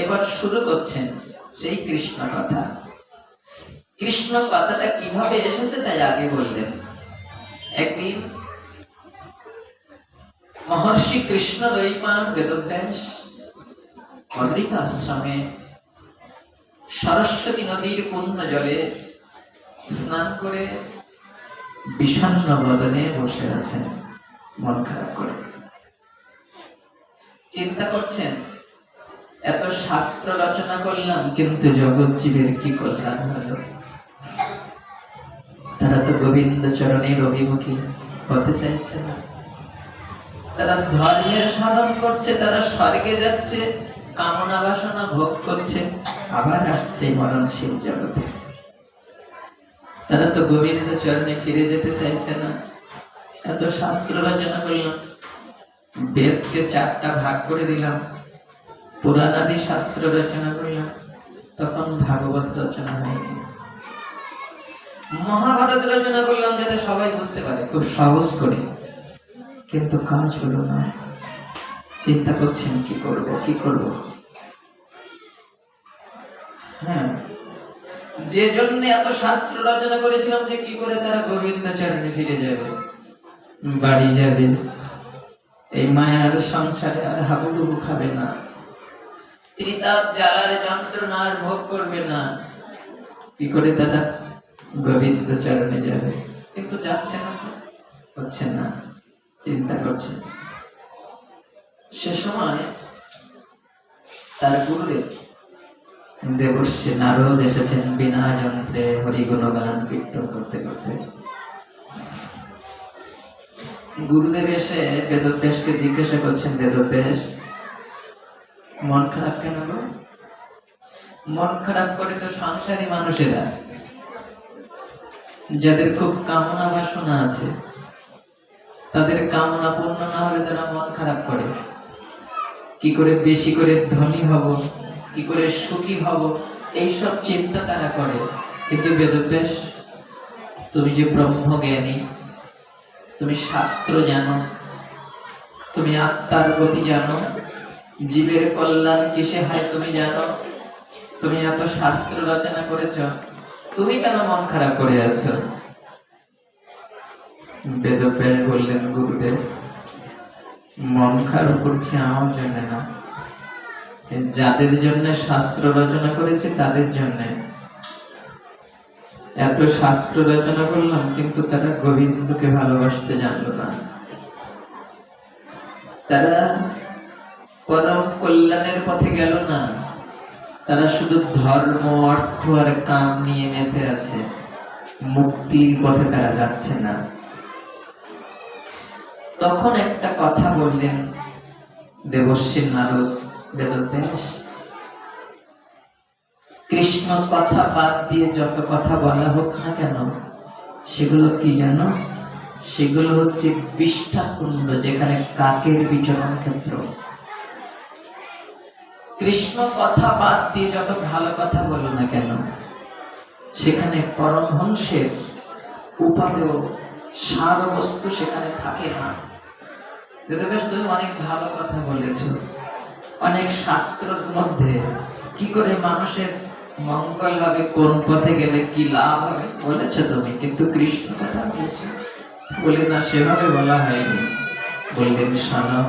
এবার শুরু করছেন সেই কৃষ্ণ কথা। কৃষ্ণ কথাটা কিভাবে এসেছে তাই আগে বললেন। একদিন মহর্ষি কৃষ্ণ দ্বৈপায়ন বেদব্যাস বদ্রিক আশ্রমে সরস্বতী নদীর পূর্ণ জলে স্নান করে বিষণ্ণ বদনে বসে আছেন, মন খারাপ করে। চিন্তা করছেন, এত শাস্ত্র রচনা করলাম, কিন্তু জগৎ জীবের কি কল্যাণ হলো? তারা তো গোবিন্দ চরণের অভিমুখী হতে চাইছে না। তারা ধর্মের সাধন করছে, তারা স্বর্গে যাচ্ছে, কামনা বাসনা ভোগ করছে, আবার আসছে মরণশীল জগতে। তারা তো গোবিন্দ চরণে ফিরে যেতে চাইছে না। এত শাস্ত্র রচনা করলাম, বেদকে 4টা ভাগ করে দিলাম, পুরাণাদি শাস্ত্র রচনা করলাম, তখন ভাগবত রচনা হয়নি। মহাভারত রচনা করলাম যাতে সবাই বুঝতে পারে, খুব সহজ করে, কিন্তু কাজ হলো না। চিন্তা করছেন কি করব, কি করব। হ্যাঁ, যে জন্য এত শাস্ত্র রচনা করেছিলাম যে কি করে তারা গোবিন্দ চরণে ফিরে যাবে, বাড়ি যাবে, এই মায়ার সংসারে আর হাবুডুবু খাবে না, ত্রিতাপ জ্বালার যন্ত্রণা আর ভোগ করবে না, কি করে তারা গোবিন্দ চরণে যাবে। কিন্তু যাচ্ছে না, হচ্ছে না, চিন্তা করছে। সে সময় তার গুরুদেব দেবর্ষি নারদ এসেছেন বিনা যন্ত্রে হরি গুণগান কীর্তন করতে করতে। গুরুদেব এসে বেদব্যাসকে জিজ্ঞাসা করছেন, বেদব্যাস, মন খারাপ কেন গো? মন খারাপ করে তো সংসারী মানুষেরা, যাদের খুব কামনা বাসনা আছে, তাদের কামনা পূর্ণ না হলে তারা মন খারাপ করে। কি করে বেশি করে ধনী হব, কি করে সুখী হব, এইসব চিন্তা তারা করে। কিন্তু বেদব্যাস, তুমি যে ব্রহ্মজ্ঞানী, তুমি শাস্ত্র জানো, তুমি আত্মার গতি জানো, জীবের কল্যাণ কিসে হয় তুমি জানো, তুমি এত শাস্ত্র রচনা করেছ, তুমি কেন মন খারাপ করে আছো? বেদব্যাস বললেন, গুরুদেব, মন খারাপ করছে আমার জন্য না, যাদের জন্য শাস্ত্র রচনা করেছে তাদের জন্য। এত শাস্ত্র রচনা করলাম, কিন্তু তারা গোবিন্দকে ভালোবাসতে জানলো না। তারা পরম কল্যাণের পথে গেল না, তারা শুধু ধর্ম, অর্থ আর কাম নিয়ে মেতে আছে, মুক্তির পথে তারা যাচ্ছে না। তখন একটা কথা বললেন দেবর্ষী নারদ বেদব্যাস, কৃষ্ণ কথা বাদ দিয়ে যত কথা বলা হোক না কেন, সেগুলো কি জানো? সেগুলো হচ্ছে বিষ্ঠা কুণ্ড, যেখানে কাকের বিচরণ ক্ষেত্র। কৃষ্ণ কথা বাদ দিয়ে যত ভালো কথা বলো না কেন, সেখানে পরমহংসের উপাদেয় সার বস্তু সেখানে থাকে না। বেদব্যাস, তুমি অনেক ভালো কথা বলেছো, অনেক শাস্ত্রের মধ্যে কি করে মানুষের মঙ্গল হবে, কোন পথে গেলে কি লাভ হবে বলেছো তুমি, কিন্তু কৃষ্ণ কথা বলেছো। বলে না, সেভাবে বলা হয়নি। বললেন শোনো,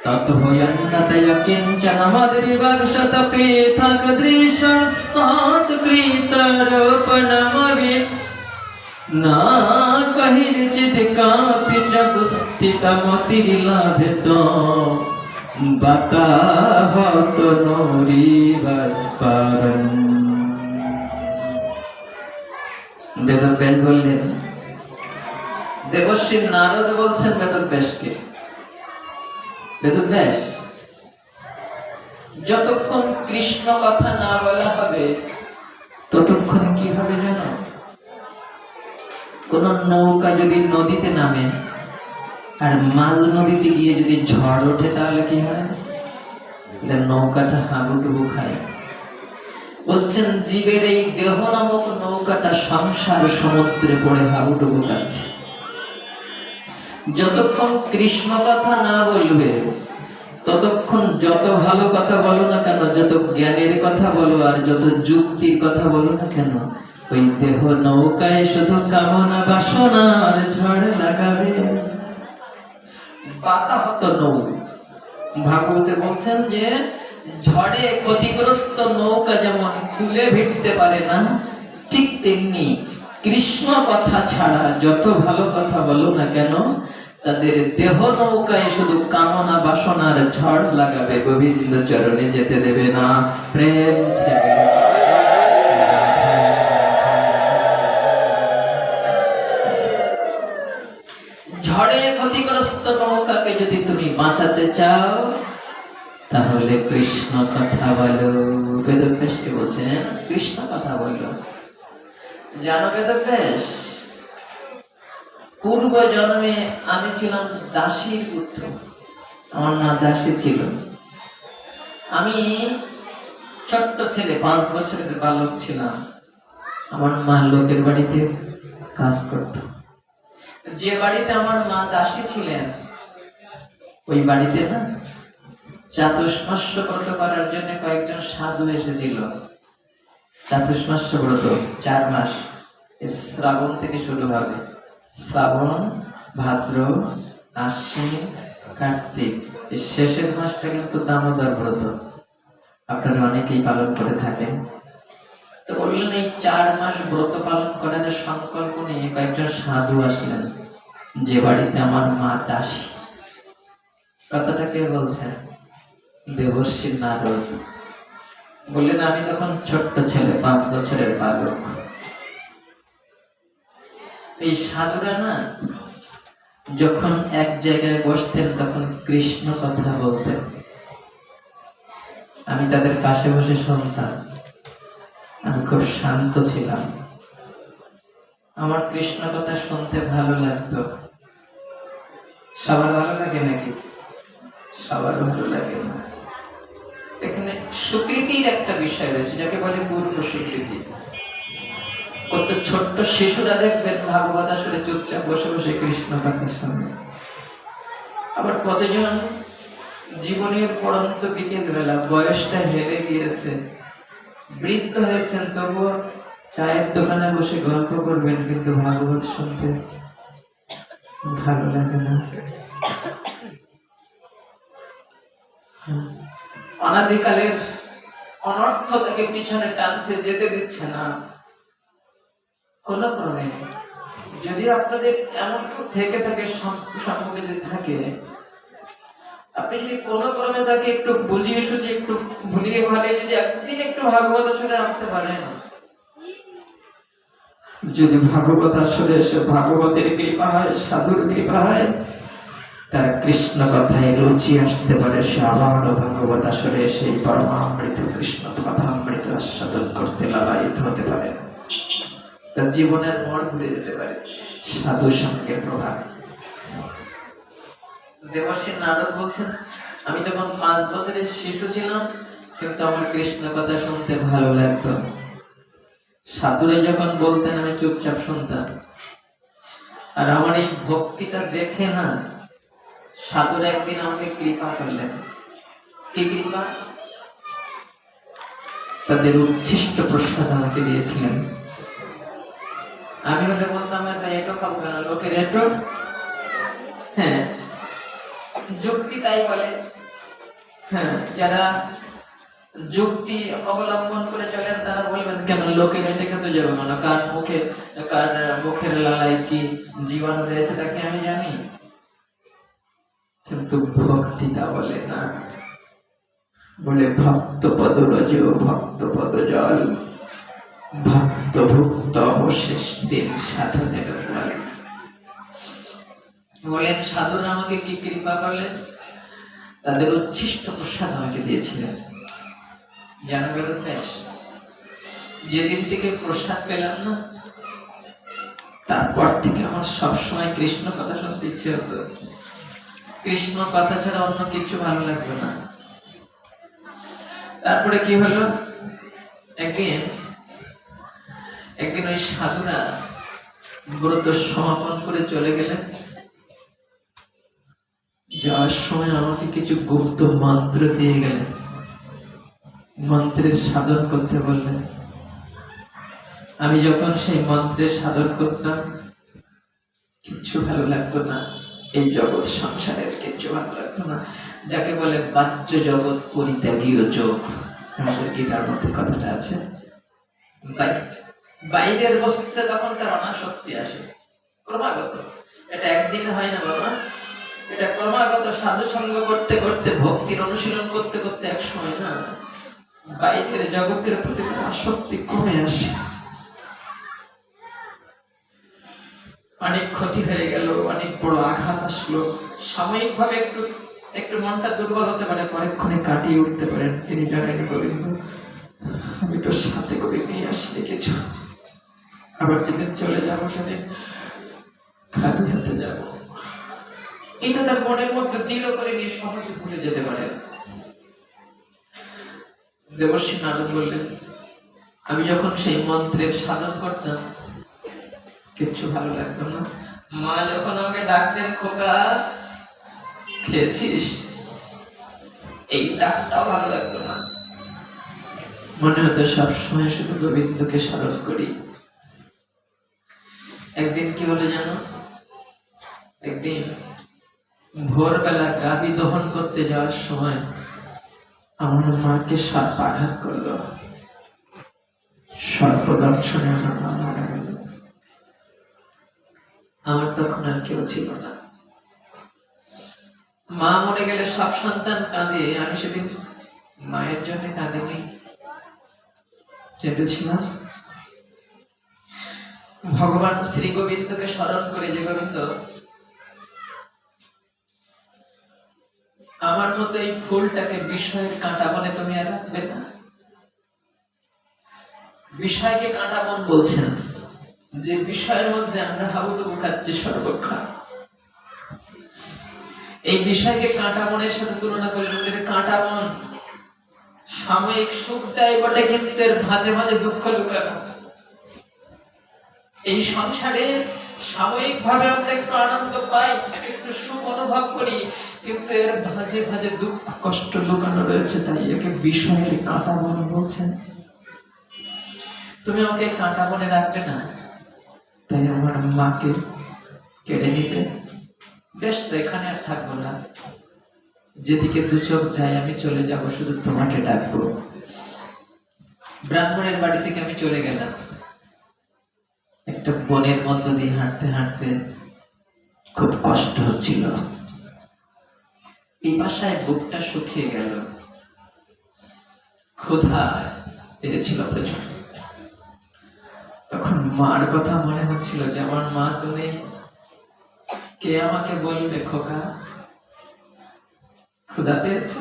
তত হয়ন্নতয় কিঞ্চন মদ্রিবর্ষত পৃথক দৃশ্যস্তাৎ কৃতরূপণমভি না কহির্চিৎ কাপি জগস্থিতমতির্লভ্যত বাতাহত নৌরিবস্পরম। বেদব্যাস বললেন, দেবর্ষী নারদ বলছেন বেদব্যাসকে, বেদব্যাস, যতক্ষণ কৃষ্ণ কথা না বলা হবে ততক্ষণ কি হবে জানো? কোন নৌকা যদি নদীতে নামে আর মাঝ নদীতে গিয়ে যদি ঝড় ওঠে, তাহলে কি হয়? নৌকাটা হাবুডুবু খায়। বলছেন জীবের এই দেহ নামক নৌকাটা সংসার সমুদ্রে পড়ে হাবুডুবু খাচ্ছে। যতক্ষণ কৃষ্ণ কথা না বলবে ততক্ষণ যত ভালো কথা বলো না কেন, যত জ্ঞানের কথা বলো আর যত যুক্তির কথা বলো না কেন, ওই দেহ নৌকায় শুধু কামনা বাসনার ঝড় লাগাবে। বাতাহত নৌ, ভাগবতে বলছেন যে ঝড়ে ক্ষতিগ্রস্ত নৌকা যেমন কুলে ভিড়তে পারে না, ঠিক তেমনি কৃষ্ণ কথা ছাড়া যত ভালো কথা বলো না কেন, তাদের দেহ নৌকায় শুধু কামনা বাসনার ঝড় লাগাবে, গোবিন্দ চরণে যেতে দেবে না। প্রেম সে ঝড়ে ক্ষতিগ্রস্ত নৌকাকে যদি তুমি বাঁচাতে চাও, তাহলে কৃষ্ণ কথা বলো। বেদব্যাসকে বলছেন কৃষ্ণ কথা বলো। জানো বেদব্যাস, পূর্ব জন্মে আমি ছিলাম দাসীর পুত্র, আমার মা দাসী ছিল। আমি ছোট্ট ছেলে, 5 বছরের বালক ছিলাম। আমার মা লোকের বাড়িতে কাজ করত। যে বাড়িতে আমার মা দাসী ছিলেন, ওই বাড়িতে না চাতুর্মাস্য ব্রত করার জন্য কয়েকজন সাধু এসেছিল। চাতুর্মাস্য ব্রত 4 মাস, শ্রাবণ থেকে শুরু হবে। শ্রাবণ, ভাদ্র, আশ্বিন, কার্তিক, এই শেষের মাসটা কিন্তু দামোদর ব্রত, আপনারা অনেকেই পালন করে থাকেন। তো বললেন এই 4 মাস ব্রত পালন করার সংকল্প নিয়ে কয়েকজন সাধু আসলেন যে বাড়িতে আমার মা দাসী। কথাটা কে বলছেন? দেবর্ষী নারদ। বললেন আমি তখন ছোট্ট ছেলে, 5 বছরের বালক। এই সাধুরা না যখন এক জায়গায় বসতেন তখন কৃষ্ণ কথা বলতেন, আমি তাদের পাশে বসে শুনতাম। আমি খুব শান্ত ছিলাম, আমার কৃষ্ণ কথা শুনতে ভালো লাগতো। সবার ভালো লাগে নাকি? সবার ভালো লাগে না। এখানে সুকৃতির একটা বিষয় রয়েছে, যাকে বলে পূর্ব সুকৃতি। কত ছোট্ট শিশুরা দেখবেন ভাগবত আসলে চুপচাপ বসে বসে কৃষ্ণ কথা শোনে। আবার কতজন জীবনের পরন্ত বিকেল বেলা, বয়সটা হেরে গিয়েছে, বৃদ্ধ হয়েছেন, তবুও চায়ের দোকানে বসে গল্প করবেন, কিন্তু ভাগবত শুনতে ভালো লাগে না। অনাদিকালের অনর্থ তাকে পিছনে টানছে, যেতে দিচ্ছে না কোন ক্রমে। যদি আপনাদের এমন থেকে থাকে, সম্মুখে যদি থাকে, আপনি যদি কোন ক্রমে তাকে একটু বুঝিয়ে সুঝিয়ে, একটু ভুলিয়ে ভালিয়ে যদি একদিন একটু ভাগবত শুনে আনতে পারেন, যদি ভাগবত আসলে এসে ভাগবতের কৃপা হয়, সাধুর কৃপা হয়, তার কৃষ্ণ কথায় রুচি আসতে পারে, সে আবারও ভাগবত আসলে সেই পরমামৃত কৃষ্ণ কথামৃত আস্বাদন করতে লালায়িত হতে পারে, তার জীবনের মোড় ঘুরে যেতে পারে সাধু সঙ্গের প্রভাবে। দেবর্ষী নারদ বলছেন, আমি তখন 5 বছরের শিশু ছিলাম, কিন্তু আমার কৃষ্ণ কথা শুনতে ভালো লাগতো। সাধুরা যখন বলতেন আমি চুপচাপ শুনতাম। আর আমার এই ভক্তিটা দেখে না, সাধুরা একদিন আমাকে কৃপা করলেন। কি কৃপা? তাদের উচ্ছিষ্ট প্রসাদ আমাকে দিয়েছিলেন। আমি ওদের বলতাম, এটো খাবো কেন, লোকের এটো। হ্যাঁ, যুক্তি তাই বলে। হ্যাঁ, যারা যুক্তি অবলম্বন করে চলেন তারা বলবেন কেন লোকের এটা খেতে যাবে কেন, কার মুখের লালায় কি জীবন রয়েছে তাকে আমি জানি। কিন্তু ভক্তি তা বলে না, বলে ভক্ত পদ রজ, ভক্ত পদ জল, ভক্ত ভুক্ত অবশেষ দিন সাধনের ফল। বলেন সাধুরা আমাকে কি কৃপা করলেন? তাদের উচ্ছিষ্ট প্রসাদ আমাকে দিয়েছিলেন। জানবের উদ্দেশ্য, যেদিন থেকে প্রসাদ পেলাম না, তারপর থেকে আমার সবসময় কৃষ্ণ কথা শুনতে ইচ্ছে হতো। কৃষ্ণ কথা ছাড়া অন্য কিছু ভালো লাগবে না। তারপরে কি হলো, একদিন ওই সাধুরা ব্রত সমাপন করে চলে গেলেন। যাওয়ার সময় আমাকে কিছু গুপ্ত মন্ত্র দিয়ে গেলেন, মন্ত্রের সাধন করতে বললেন। আমি যখন সেই মন্ত্রের সাধন করতাম, কিচ্ছু ভালো লাগতো না। এই জগৎ সংসারের কিচ্ছু ভালো লাগতো না, যাকে বলে বাহ্য জগৎ পরিত্যাগীয় যোগ। আমাদের গীতার মধ্যে কথাটা আছে, বাইরের বস্তুতে তখন তার অনাসক্তি আসে ক্রমাগত। এটা একদিন হয় না বাবা, এটা ক্রমাগত সাধু সঙ্গ করতে করতে, ভক্তির অনুশীলন করতে করতে এক সময় না বাইরের জগতের প্রতি আসক্তি কমে আসে। অনেক ক্ষতি হয়ে গেল, অনেক বড় আঘাত আসলো। সাময়িক ভাবে একটু মনটা দুর্বল হতে পারে, পরেক্ষণে কাটিয়ে উঠতে পারেন। তিনি জানেন, গোবিন্দ আমি তো সাথে করে নিয়ে আসলে কিছু, আবার যেদিন চলে যাবো সেদিন খালি হাতে যাব। এটা তার মনের মধ্যে দৃঢ় করে নিয়ে সহজে ভুলে যেতে পারে। দেবর্ষী নারদ বললেন, আমি যখন সেই মন্ত্রের সাধন করতাম, কিচ্ছু ভালো লাগতো না। মা যখন আমাকে ডাকতেন, খোকা খেয়েছিস, এই ডাকটাও ভালো লাগতো না। মনে হতো সবসময় শুধু গোবিন্দকে স্মরণ করি। একদিন কি হলো জানো, একদিন ভোরবেলা গাভী দহন করতে যাওয়ার সময় আমার মাকে সাপ আঘাত করলো। সর্পদংশনে আমার মা মারা গেল। আমার তখন আর কেউ ছিল না। মা মরে গেলে সব সন্তান কাঁদে, আমি সেদিন মায়ের জন্য কাঁদিনি, কেঁদেছিলাম ভগবান শ্রী গোবিন্দকে স্মরণ করে, যে গোবিন্দ আমার মতো এই ফুলটাকে বিষয়ের কাঁটা বনে তুমি আর রাখবে না। বিষয়কে কাঁটা বন বলছেন, যে বিষয়ের মধ্যে আমরা হাবুডুবু খাচ্ছি সর্বক্ষণ। এই বিষয়কে কাঁটা বনের সাথে তুলনা করলেন। কাঁটা বন সাময়িক সুখ দেয় বটে, কিন্তু এর মাঝে মাঝে দুঃখ লুকানো। এই সংসারে সাময়িক ভাবে আমরা একটু আনন্দ পাই, একটু সুখ অনুভব করি, কিন্তু এর মাঝে মাঝে দুঃখ কষ্ট লুকানো রয়েছে। তাই একে বিষয়ের কাঁটা বন বলছেন। তুমি আমাকে কাঁটা বনে রাখবে না, তাই আমার মাকে কেড়ে নিতে। বেশ তো, এখানে আর থাকবো না, যেদিকে দু চোখ যায় আমি চলে যাব, শুধু তোমাকে ডাকবো। ব্রাহ্মণের বাড়ি থেকে আমি চলে গেলাম। একটা বনের মধ্য দিয়ে হাঁটতে হাঁটতে খুব কষ্ট হচ্ছিল, পিপাসায় বুকটা শুকিয়ে গেল, ক্ষুধা পেয়েছিল প্রচুর। তখন মার কথা মনে হচ্ছিল যে আমার মা তুমি, কে আমাকে বলবে খোকা ক্ষুধা পেয়েছে,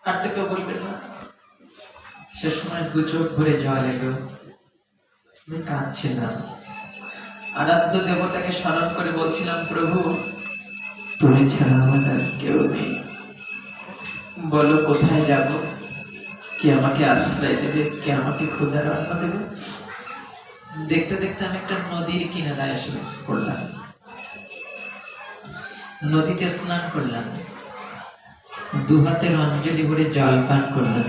আর তো কেউ বলবে না। সে সময় দু চোখ ভরে জল এলো, আমি কাঁদছিলাম, আরাধ্য দেবতাকে স্মরণ করে বলছিলাম, প্রভু তুমি ছাড়া আমার আর কেউ নেই, বলো কোথায় যাব, কে আমাকে আশ্রয় দেবে, কে আমাকে ক্ষুধার অন্ন দেবে। দেখতে দেখতে আমি একটা নদীর কিনারায় এসে পড়লাম, নদীতে স্নান করলাম, দু হাতের অঞ্জলি ভরে জল পান করলাম।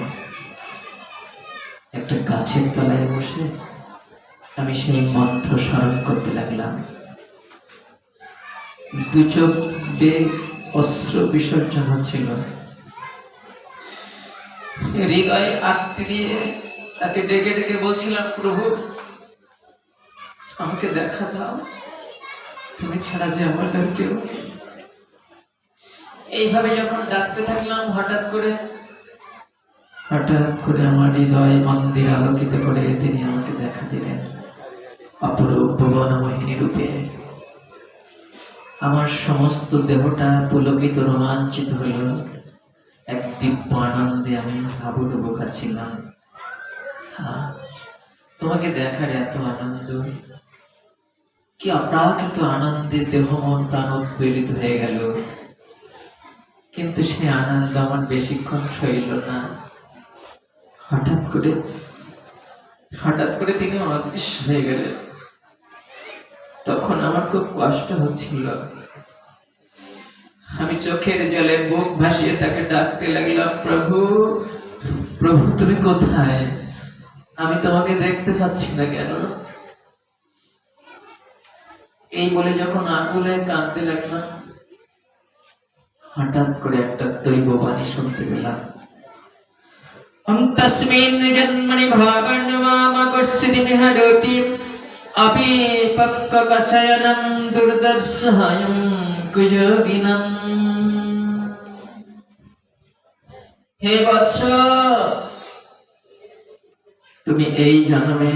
একটা গাছের তলায় বসে আমি সেই মন্ত্র স্মরণ করতে লাগলাম। দু চোখ বেয়ে অশ্রু বিসর্জন হচ্ছিল, হৃদয়ে আত্মী দিয়ে তাকে ডেকে ডেকে বলছিলাম, প্রভু আমাকে দেখা দাও, তুমি ছাড়া যে আমার আর কেউ নেই। এইভাবে যখন ডাকতে থাকলাম, হঠাৎ করে আমার হৃদয় মন্দির আলোকিত করে তিনি আমাকে দেখা দিলেন অপরূপ ভুবনমোহিনী রূপে। আমার সমস্ত দেহটা পুলকিত রোমাঞ্চিত হইল, এক দিব্য আনন্দে আমি হাবুডুবু খাচ্ছিলাম। তোমাকে দেখার এত আনন্দ, কি অপ্রাকৃত আনন্দে দেহ মন প্রাণ উদ্বেলিত হয়ে গেল। কিন্তু সেই আনন্দ আমার বেশিক্ষণ সইল না। হঠাৎ করে তিনি অদৃশ্য হয়ে গেলেন। তখন আমার খুব কষ্ট হচ্ছিল, আমি চোখের জলে বুক ভাসিয়ে তাকে ডাকতে লাগলাম, প্রভু প্রভু তুমি কোথায়, আমি তোমাকে দেখতে পাচ্ছি না কেন। এই বলে যখন আকুলে কাঁদতে লাগলাম, হঠাৎ করে একটা দৈববাণী শুনতে পেলাম, তস্মিন জন্মনি ভাবন্মামকস্যতি মিহরতি আপি পক্ককশয়নম দুর্দর্শহায়ম কুযোগিনম। হে বৎস, তুমি এই জন্মে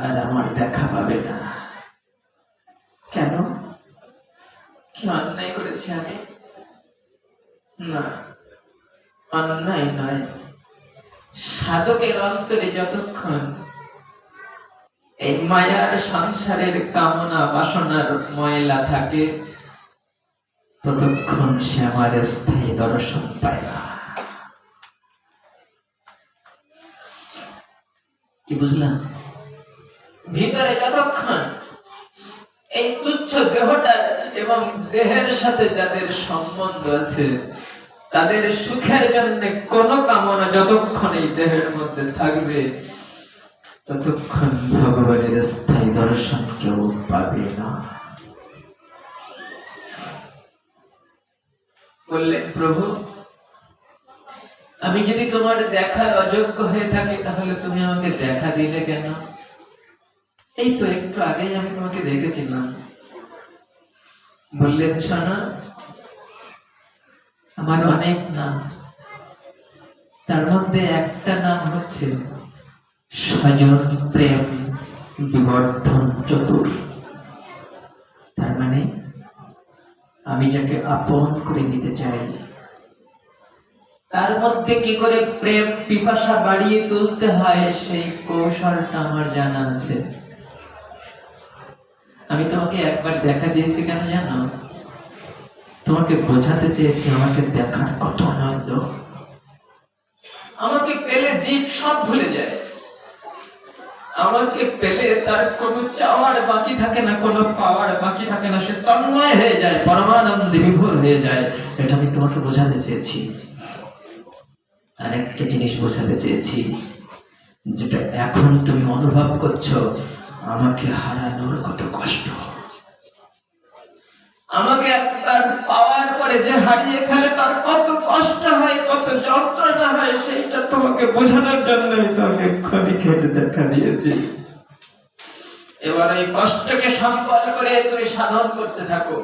আর আমার দেখা পাবে না। কেন? কি অন্যায় করেছি আমি? না, অন্যায় নয়। সাধকের অন্তরে যতক্ষণ এই মায়ার সংসারের কামনা বাসনার ময়লা থাকে, ততক্ষণ সে আমার স্থায়ী দর্শন পায় না। কি বুঝলাম? ভিতরে যতক্ষণ এই তুচ্ছ দেহটা এবং দেহের সাথে যাদের সম্বন্ধ আছে, তাদের সুখের জন্য কোন কামনা যতক্ষণ এই দেহের মধ্যে থাকবে, ততক্ষণ ভগবানের স্থায়ী দর্শন কেউ পাবে না। বললেন, প্রভু আমি যদি তোমার দেখার অযোগ্য হয়ে থাকি, তাহলে তুমি আমাকে দেখা দিলে কেন? এই তো একটু আগেই আমি তোমাকে দেখেছিলাম। বললেন, শোনো, আমার অনেক নাম, তার মধ্যে একটা নাম হচ্ছে স্বজন প্রেম বিবর্ধন চতুর। তার মানে আমি যাকে আপন করে নিতে চাই, তার মধ্যে কি করে প্রেম পিপাসা বাড়িয়ে তুলতে হয়, সেই কৌশলটা আমার জানা আছে। আমি তোমাকে একবার দেখা দিয়েছি কেন জানো? তোমাকে বোঝাতে চেয়েছি আমাকে দেখার কত আনন্দ। আমাকে পেলে জীব সব ভুলে যায়, আমাকে পেলে তার কোনো চাওয়ার বাকি থাকে না, কোনো পাওয়ার বাকি থাকে না, সে তন্ময় হয়ে যায়, পরমানন্দে বিভোর হয়ে যায়। এটা আমি তোমাকে বোঝাতে চেয়েছি। আর একটা জিনিস বোঝাতে চেয়েছি, যেটা এখন তুমি অনুভব করছো, আমাকে হারানোর কত কষ্ট। আমাকে একবার পাওয়ার পরে যে হারিয়ে ফেলে তার কত কষ্ট হয়, কত যন্ত্রণা হয়, সেইটা তোমাকে বোঝানোর জন্য আমি তোমাকে ক্ষণিক হেঁটে দেখা দিয়েছি। এবার এই কষ্টকে সম্বল করে তুমি সাধন করতে থাকো।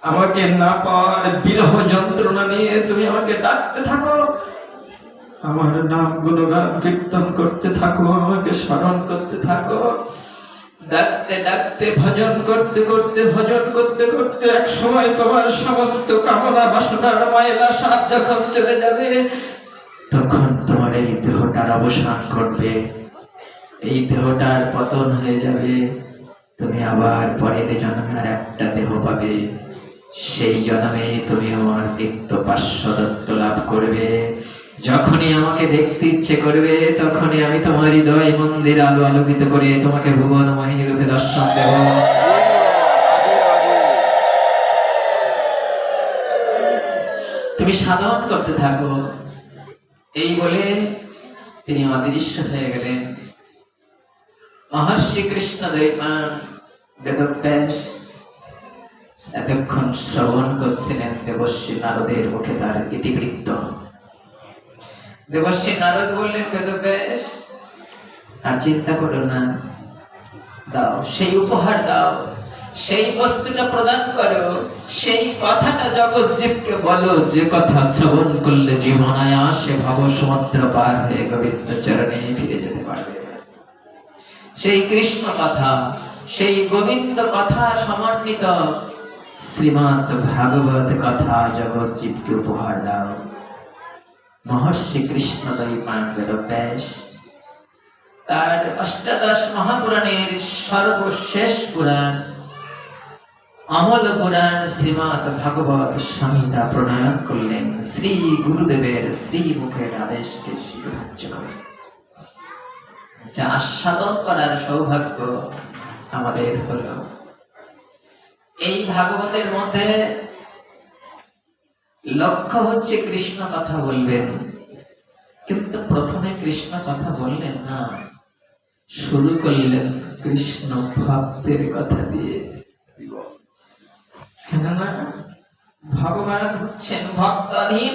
আমাকে না পাওয়ার বিরহ যন্ত্রণা নিয়ে তুমি আমাকে ডাকতে থাকো। আমার নাম গুণগান কীর্তন করতে থাকো, আমাকে স্মরণ করতে থাকো। ডাকতে ডাকতে ভজন করতে করতে ভজন করতে করতে এক সময় তোমার সমস্ত কামনা বাসনার ময়লা সাপ যখন চলে যাবে, তখন তোমার এই দেহটার অবসান ঘটবে, এই দেহটার পতন হয়ে যাবে। তুমি আবার পরের জন্মে আর একটা দেহ পাবে, সেই জন্মে তুমি আমার নিত্য পার্শ্বদত্ত লাভ করবে। যখনই আমাকে দেখতে ইচ্ছে করবে, তখনই আমি তোমার হৃদয় মন্দির আলো আলোকিত করে তোমাকে ভুবন মোহিনী রূপে দর্শন দেব। তুমি সাধন করতে থাকো। এই বলে তিনি অদৃশ্য হয়ে গেলেন। মহর্ষি কৃষ্ণ দৈপায়ন বেদব্যাস এতক্ষণ শ্রবণ করছিলেন দেবর্ষি নারদের মুখে তার ইতিবৃত্ত। দেবর্ষি নারদ বললেন, বেদব্যাস আর চিন্তা করো না, দাও সেই উপহার দাও, সেই বস্তুটা প্রদান করো, সেই কথাটা জগৎ জীবকে বলো, যে কথা শ্রবণ করলে জীবন আয়াসে ভব সমুদ্র পার হয়ে গোবিন্দ চরণে ফিরে যেতে পারবে। সেই কৃষ্ণ কথা, সেই গোবিন্দ কথা সমন্বিত শ্রীমৎ ভাগবত কথা জগৎ জীবকে উপহার দাও। মহর্ষি কৃষ্ণ দৈপায়ন বেদব্যাস তার অষ্টাদশ মহাপুরাণের সর্বশেষ পুরাণ অমল পুরাণ শ্রীমৎ ভাগবত সংহিতা প্রণয়ন করলেন। শ্রী গুরুদেবের শ্রী মুখের আদেশকে শিরোধার্য করে, যা আস্বাদন করার সৌভাগ্য আমাদের হলো। এই ভাগবতের মধ্যে লক্ষ্য হচ্ছে কৃষ্ণ কথা বলবেন, কিন্তু প্রথমে কৃষ্ণ কথা বললেন না, শুরু করলেন কৃষ্ণ ভক্তের কথা দিয়ে। কেননা ভগবান হচ্ছেন ভক্তাধীন,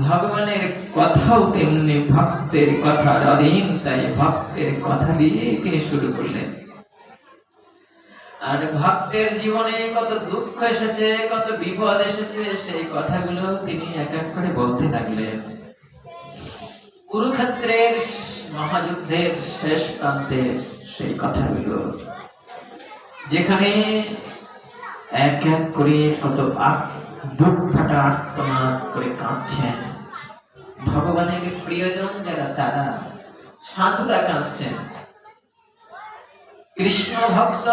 ভগবানের কথাও তেমনি ভক্তের কথার অধীন, তাই ভক্তের কথা দিয়ে তিনি শুরু করলেন। আর ভক্তের জীবনে কত দুঃখ এসেছে, কত বিপদ এসেছে, সেই কথাগুলো তিনি এক এক করে বলতে লাগলেন। কুরুক্ষেত্রের মহাযুদ্ধের শেষ প্রান্তের সেই কথাগুলো, যেখানে এক এক করে কত বুক ফাটা আর্তনাদ করে কাঁদছেন ভগবানের প্রিয়জন যারা, তারা সাধুরা কাঁদছেন। কৃষ্ণ ভক্ত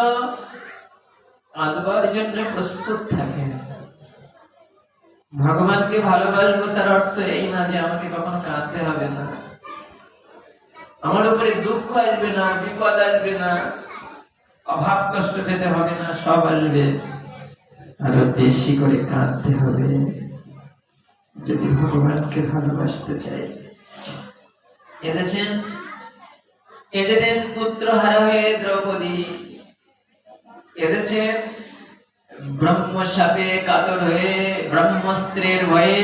কাঁদবার জন্য প্রস্তুত থাকেন। ভগবানকে ভালোবাসবো তার অর্থ এই না যে আমাকে কখনো কাঁদতে হবে না, আমার উপরে দুঃখ আসবে না, বিপদ আসবে না, অভাব কষ্ট পেতে হবে না, সব আসবে, আরো বেশি করে কাঁদতে হবে যদি ভগবানকে ভালোবাসতে চাই। কেঁদেছেন পুত্র হারা হয়ে দ্রৌপদী, কেঁদেছেন ব্রহ্মশাপে কাতর হয়ে, ব্রহ্মাস্ত্রের ভয়ে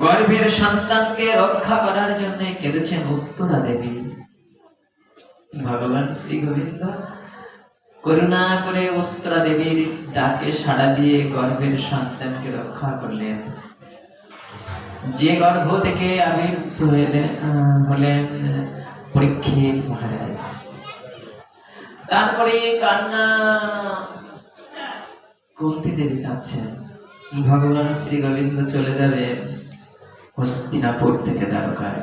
গর্ভের সন্তানকে রক্ষা করার জন্য কেঁদেছেন উত্তরা দেবী। ভগবান শ্রী গোবিন্দ করুণা করে উত্তরা দেবীর ডাকে সাড়া দিয়ে গর্ভের সন্তানকে রক্ষা করলেন। যে গর্ভ থেকে আবির্ভূত হলেন পরীক্ষিত মহারাজ। তারপরে কান্না, কুন্তী দেবী কাঁদছেন। ভগবান শ্রী গোবিন্দ চলে যাবে হস্তিনাপুর থেকে দ্বারকায়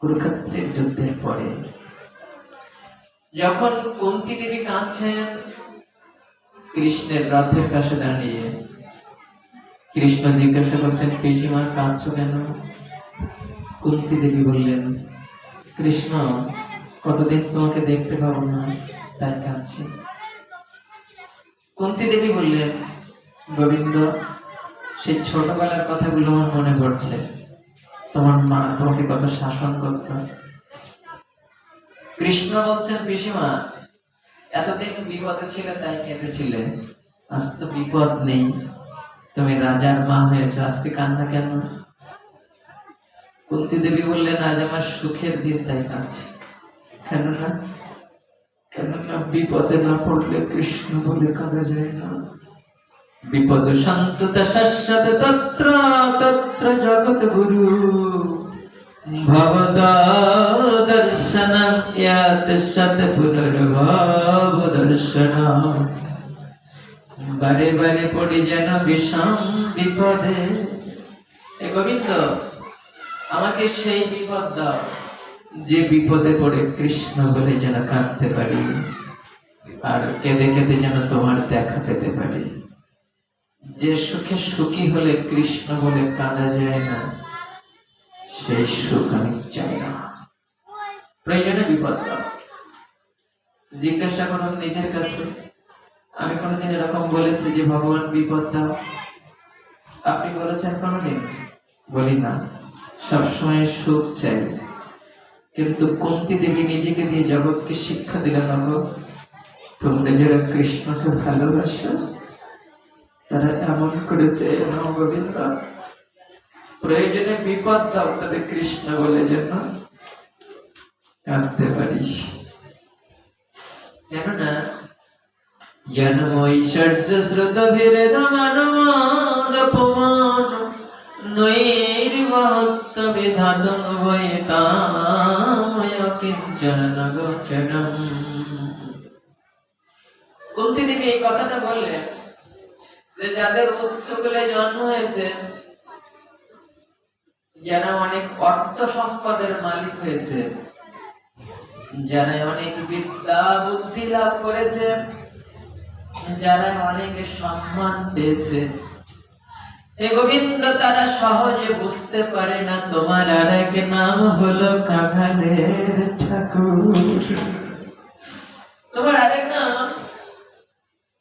কুরুক্ষেত্রের যুদ্ধের পরে। যখন কুন্তী দেবী কাঁদছেন কৃষ্ণের রথের কাছে দাঁড়িয়ে, কৃষ্ণ জিজ্ঞাসা করছেন, পিসিমা কাঁদছো কেন? কুন্তী দেবী বললেন, কৃষ্ণ কতদিন তোমাকে দেখতে পাবো না, তাই কাঁদছি। কুন্তী দেবী বললেন, গোবিন্দ সেই ছোটবেলার কথাগুলো আমার মনে পড়ছে, তোমার মা তোমাকে কত শাসন করত। কৃষ্ণ বলছেন, পিসিমা এতদিন বিপদে ছিলে তাই কেঁদেছিলে, আজ তো বিপদ নেই, তুমি রাজার মা হয়েছো, আজকে কান্না কেন? কুন্তী দেবী বললেন, আজ আমার সুখের দিন তাই কাঁদছি। কেননা বিপদে না পড়লে কৃষ্ণ বলে কাঁদা যায় না। বিপদ সন্তত শাশ্বত তত্র তত্র জগৎ গুরু। ভবতা দর্শনম ইয়াত সত পুনর্ভব দর্শনম। বারে বারে পড়ি যেন বিষম বিপদে। এ গোবিন্দ, আমাকে সেই বিপদ দাও যে বিপদে পড়ে কৃষ্ণ বলে যেন কাঁদতে পারি, আর কেঁদে কেঁদে যেন তোমার দেখা পেতে পারি। যে সুখে সুখী হলে কৃষ্ণ বলে কাঁদা যায় না, সেই সুখ আমি চাই না। প্রয়োজনে বিপদ দাও। জিজ্ঞাসা করুন নিজের কাছে, আমি কোনোদিন এরকম বলেছি যে ভগবান বিপদ দাও? আপনি বলেছেন কোনোদিন? বলি না। সবসময় সুখ চাই। কিন্তু কুন্তী দেবী নিজেকে দিয়ে জগৎকে শিক্ষা দিলেন, তোমরা যারা কৃষ্ণকে ভালোবাসো তারা এমন করেছে গোবিন্দ, প্রয়োজনে বিপদ দাও, তবে কৃষ্ণ বলে যেন কাঁদতে পারিস। কেননা জন্ম ঐশ্বর্য শ্রুত ভিরেদ মানমান অপমান নৈর্বহত্ত বিধাতং বৈতাময় কিঞ্চন গোচরম। কুন্তী দেবী এই কথাটা বললেন যে যাদের উচ্চ কুলে জন্ম হয়েছে, যারা অনেক অর্থ সম্পদের মালিক হয়েছে, যারা অনেক বিদ্যা বুদ্ধি লাভ করেছে, যারা অনেক সম্মান পেয়েছে, হে গোবিন্দ, তারা সহজে বুঝতে পারে না তোমার আর এক নাম হলো কাঙালের ঠাকুর। তোমার আরেক নাম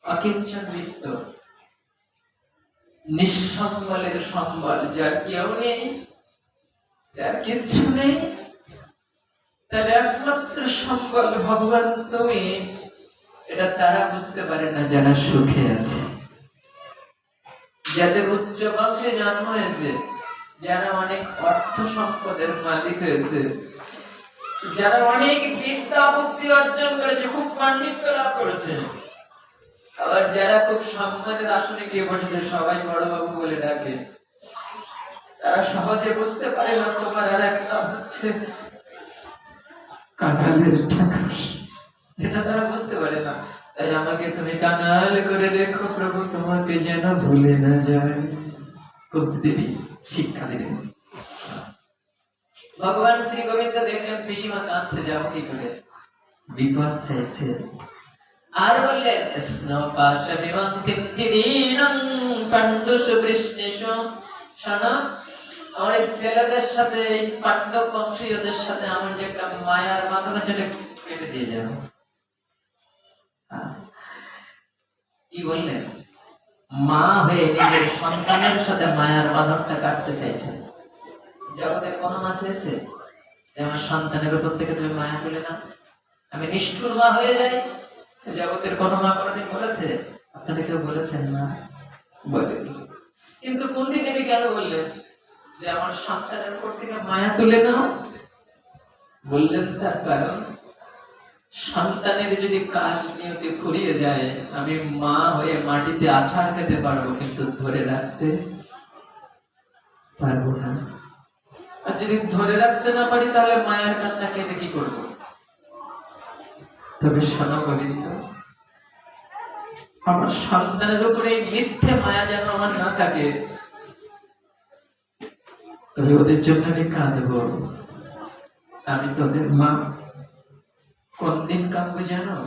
অকিঞ্চন মিত্র, নিঃসম্বলের সম্বল, যার কেউ নেই, যার কিচ্ছু নেই, তার একমাত্র সম্বল ভগবান তুমি। এটা তারা বুঝতে পারে না যারা সুখে আছে, যাদের উচ্চ বংশে জন্ম হয়েছে, যারা অনেক অর্থ সম্পদের মালিক হয়েছে, যারা অনেক বিদ্যা বুদ্ধি অর্জন করেছে, খুব পাণ্ডিত্য লাভ করেছে, আবার যারা খুব সম্মানের আসনে গিয়ে বসেছে, সবাই বড় বাবু বলে ডাকে, তারা সহজে বুঝতে পারে না তোমার আর একটা হচ্ছে কাঙালের ঠাকুর। এটা তারা বুঝতে পারে না। তাই আমাকে তুমি কাঙাল করে রেখো প্রভু, তোমাকে যেন ভুলে না যায়। কুন্তী দেবী শিক্ষা দিলেন। ভগবান শ্রী গোবিন্দ দেখলেন পিসিমা কাঁদছে, যাও কি করে, বিপদ চাইছে। আর বললেন স্নপাশমিমং সিদ্ধিদীনং পাণ্ডুষু বৃষ্ণেষু। শোনো, আমার এই ছেলেদের সাথে, এই পাণ্ডব বংশীয়দের সাথে আমার যে একটা মায়ার বাঁধন আছে, সেটা কেটে দিয়ে যাও। কি বললেন? মা হয়ে নিজের সন্তানের সাথে মায়ার বাঁধনটা কাটতে চাইছেন। জগতের কোন মা চেয়েছে যে আমার সন্তানের উপর থেকে তুমি মায়া তুলে না, আমি নিষ্ঠুর মা হয়ে যাই? জগতের কোন মা কোনদিন বলেছে? আপনারা কেউ বলেছেন না? বলে। কিন্তু কুন্তী দেবী কেন বললেন যে আমার সন্তানের উপর থেকে মায়া তুলে নাও? বললেন তার কারণ, সন্তানের যদি কাল নিয়তি ফুরিয়ে যায়, আমি মা হয়ে মাটিতে আছাড় খেতে পারবো, কিন্তু ধরে রাখতে পারবো না। আর যদি ধরে রাখতে না পারি, তাহলে মায়ের কান্না কেঁদে কি করবো? তবে শোনো গোবিন্দ, আমার সন্তানের উপরে এই মিথ্যে মায়া যেন আমার না থাকে, তবে ওদের জন্য আমি কাঁদবো। আমি তোদের মা। কোন দিন কাঁদবো জানো?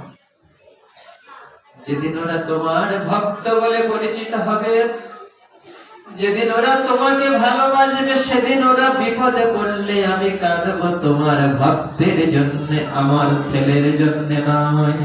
যেদিন ওরা তোমার ভক্ত বলে পরিচিত হবে, যেদিন ওরা তোমাকে ভালোবাসবে, সেদিন ওরা বিপদে পড়লে আমি কাঁদবো তোমার ভক্তের জন্য, আমার ছেলের জন্য নয়।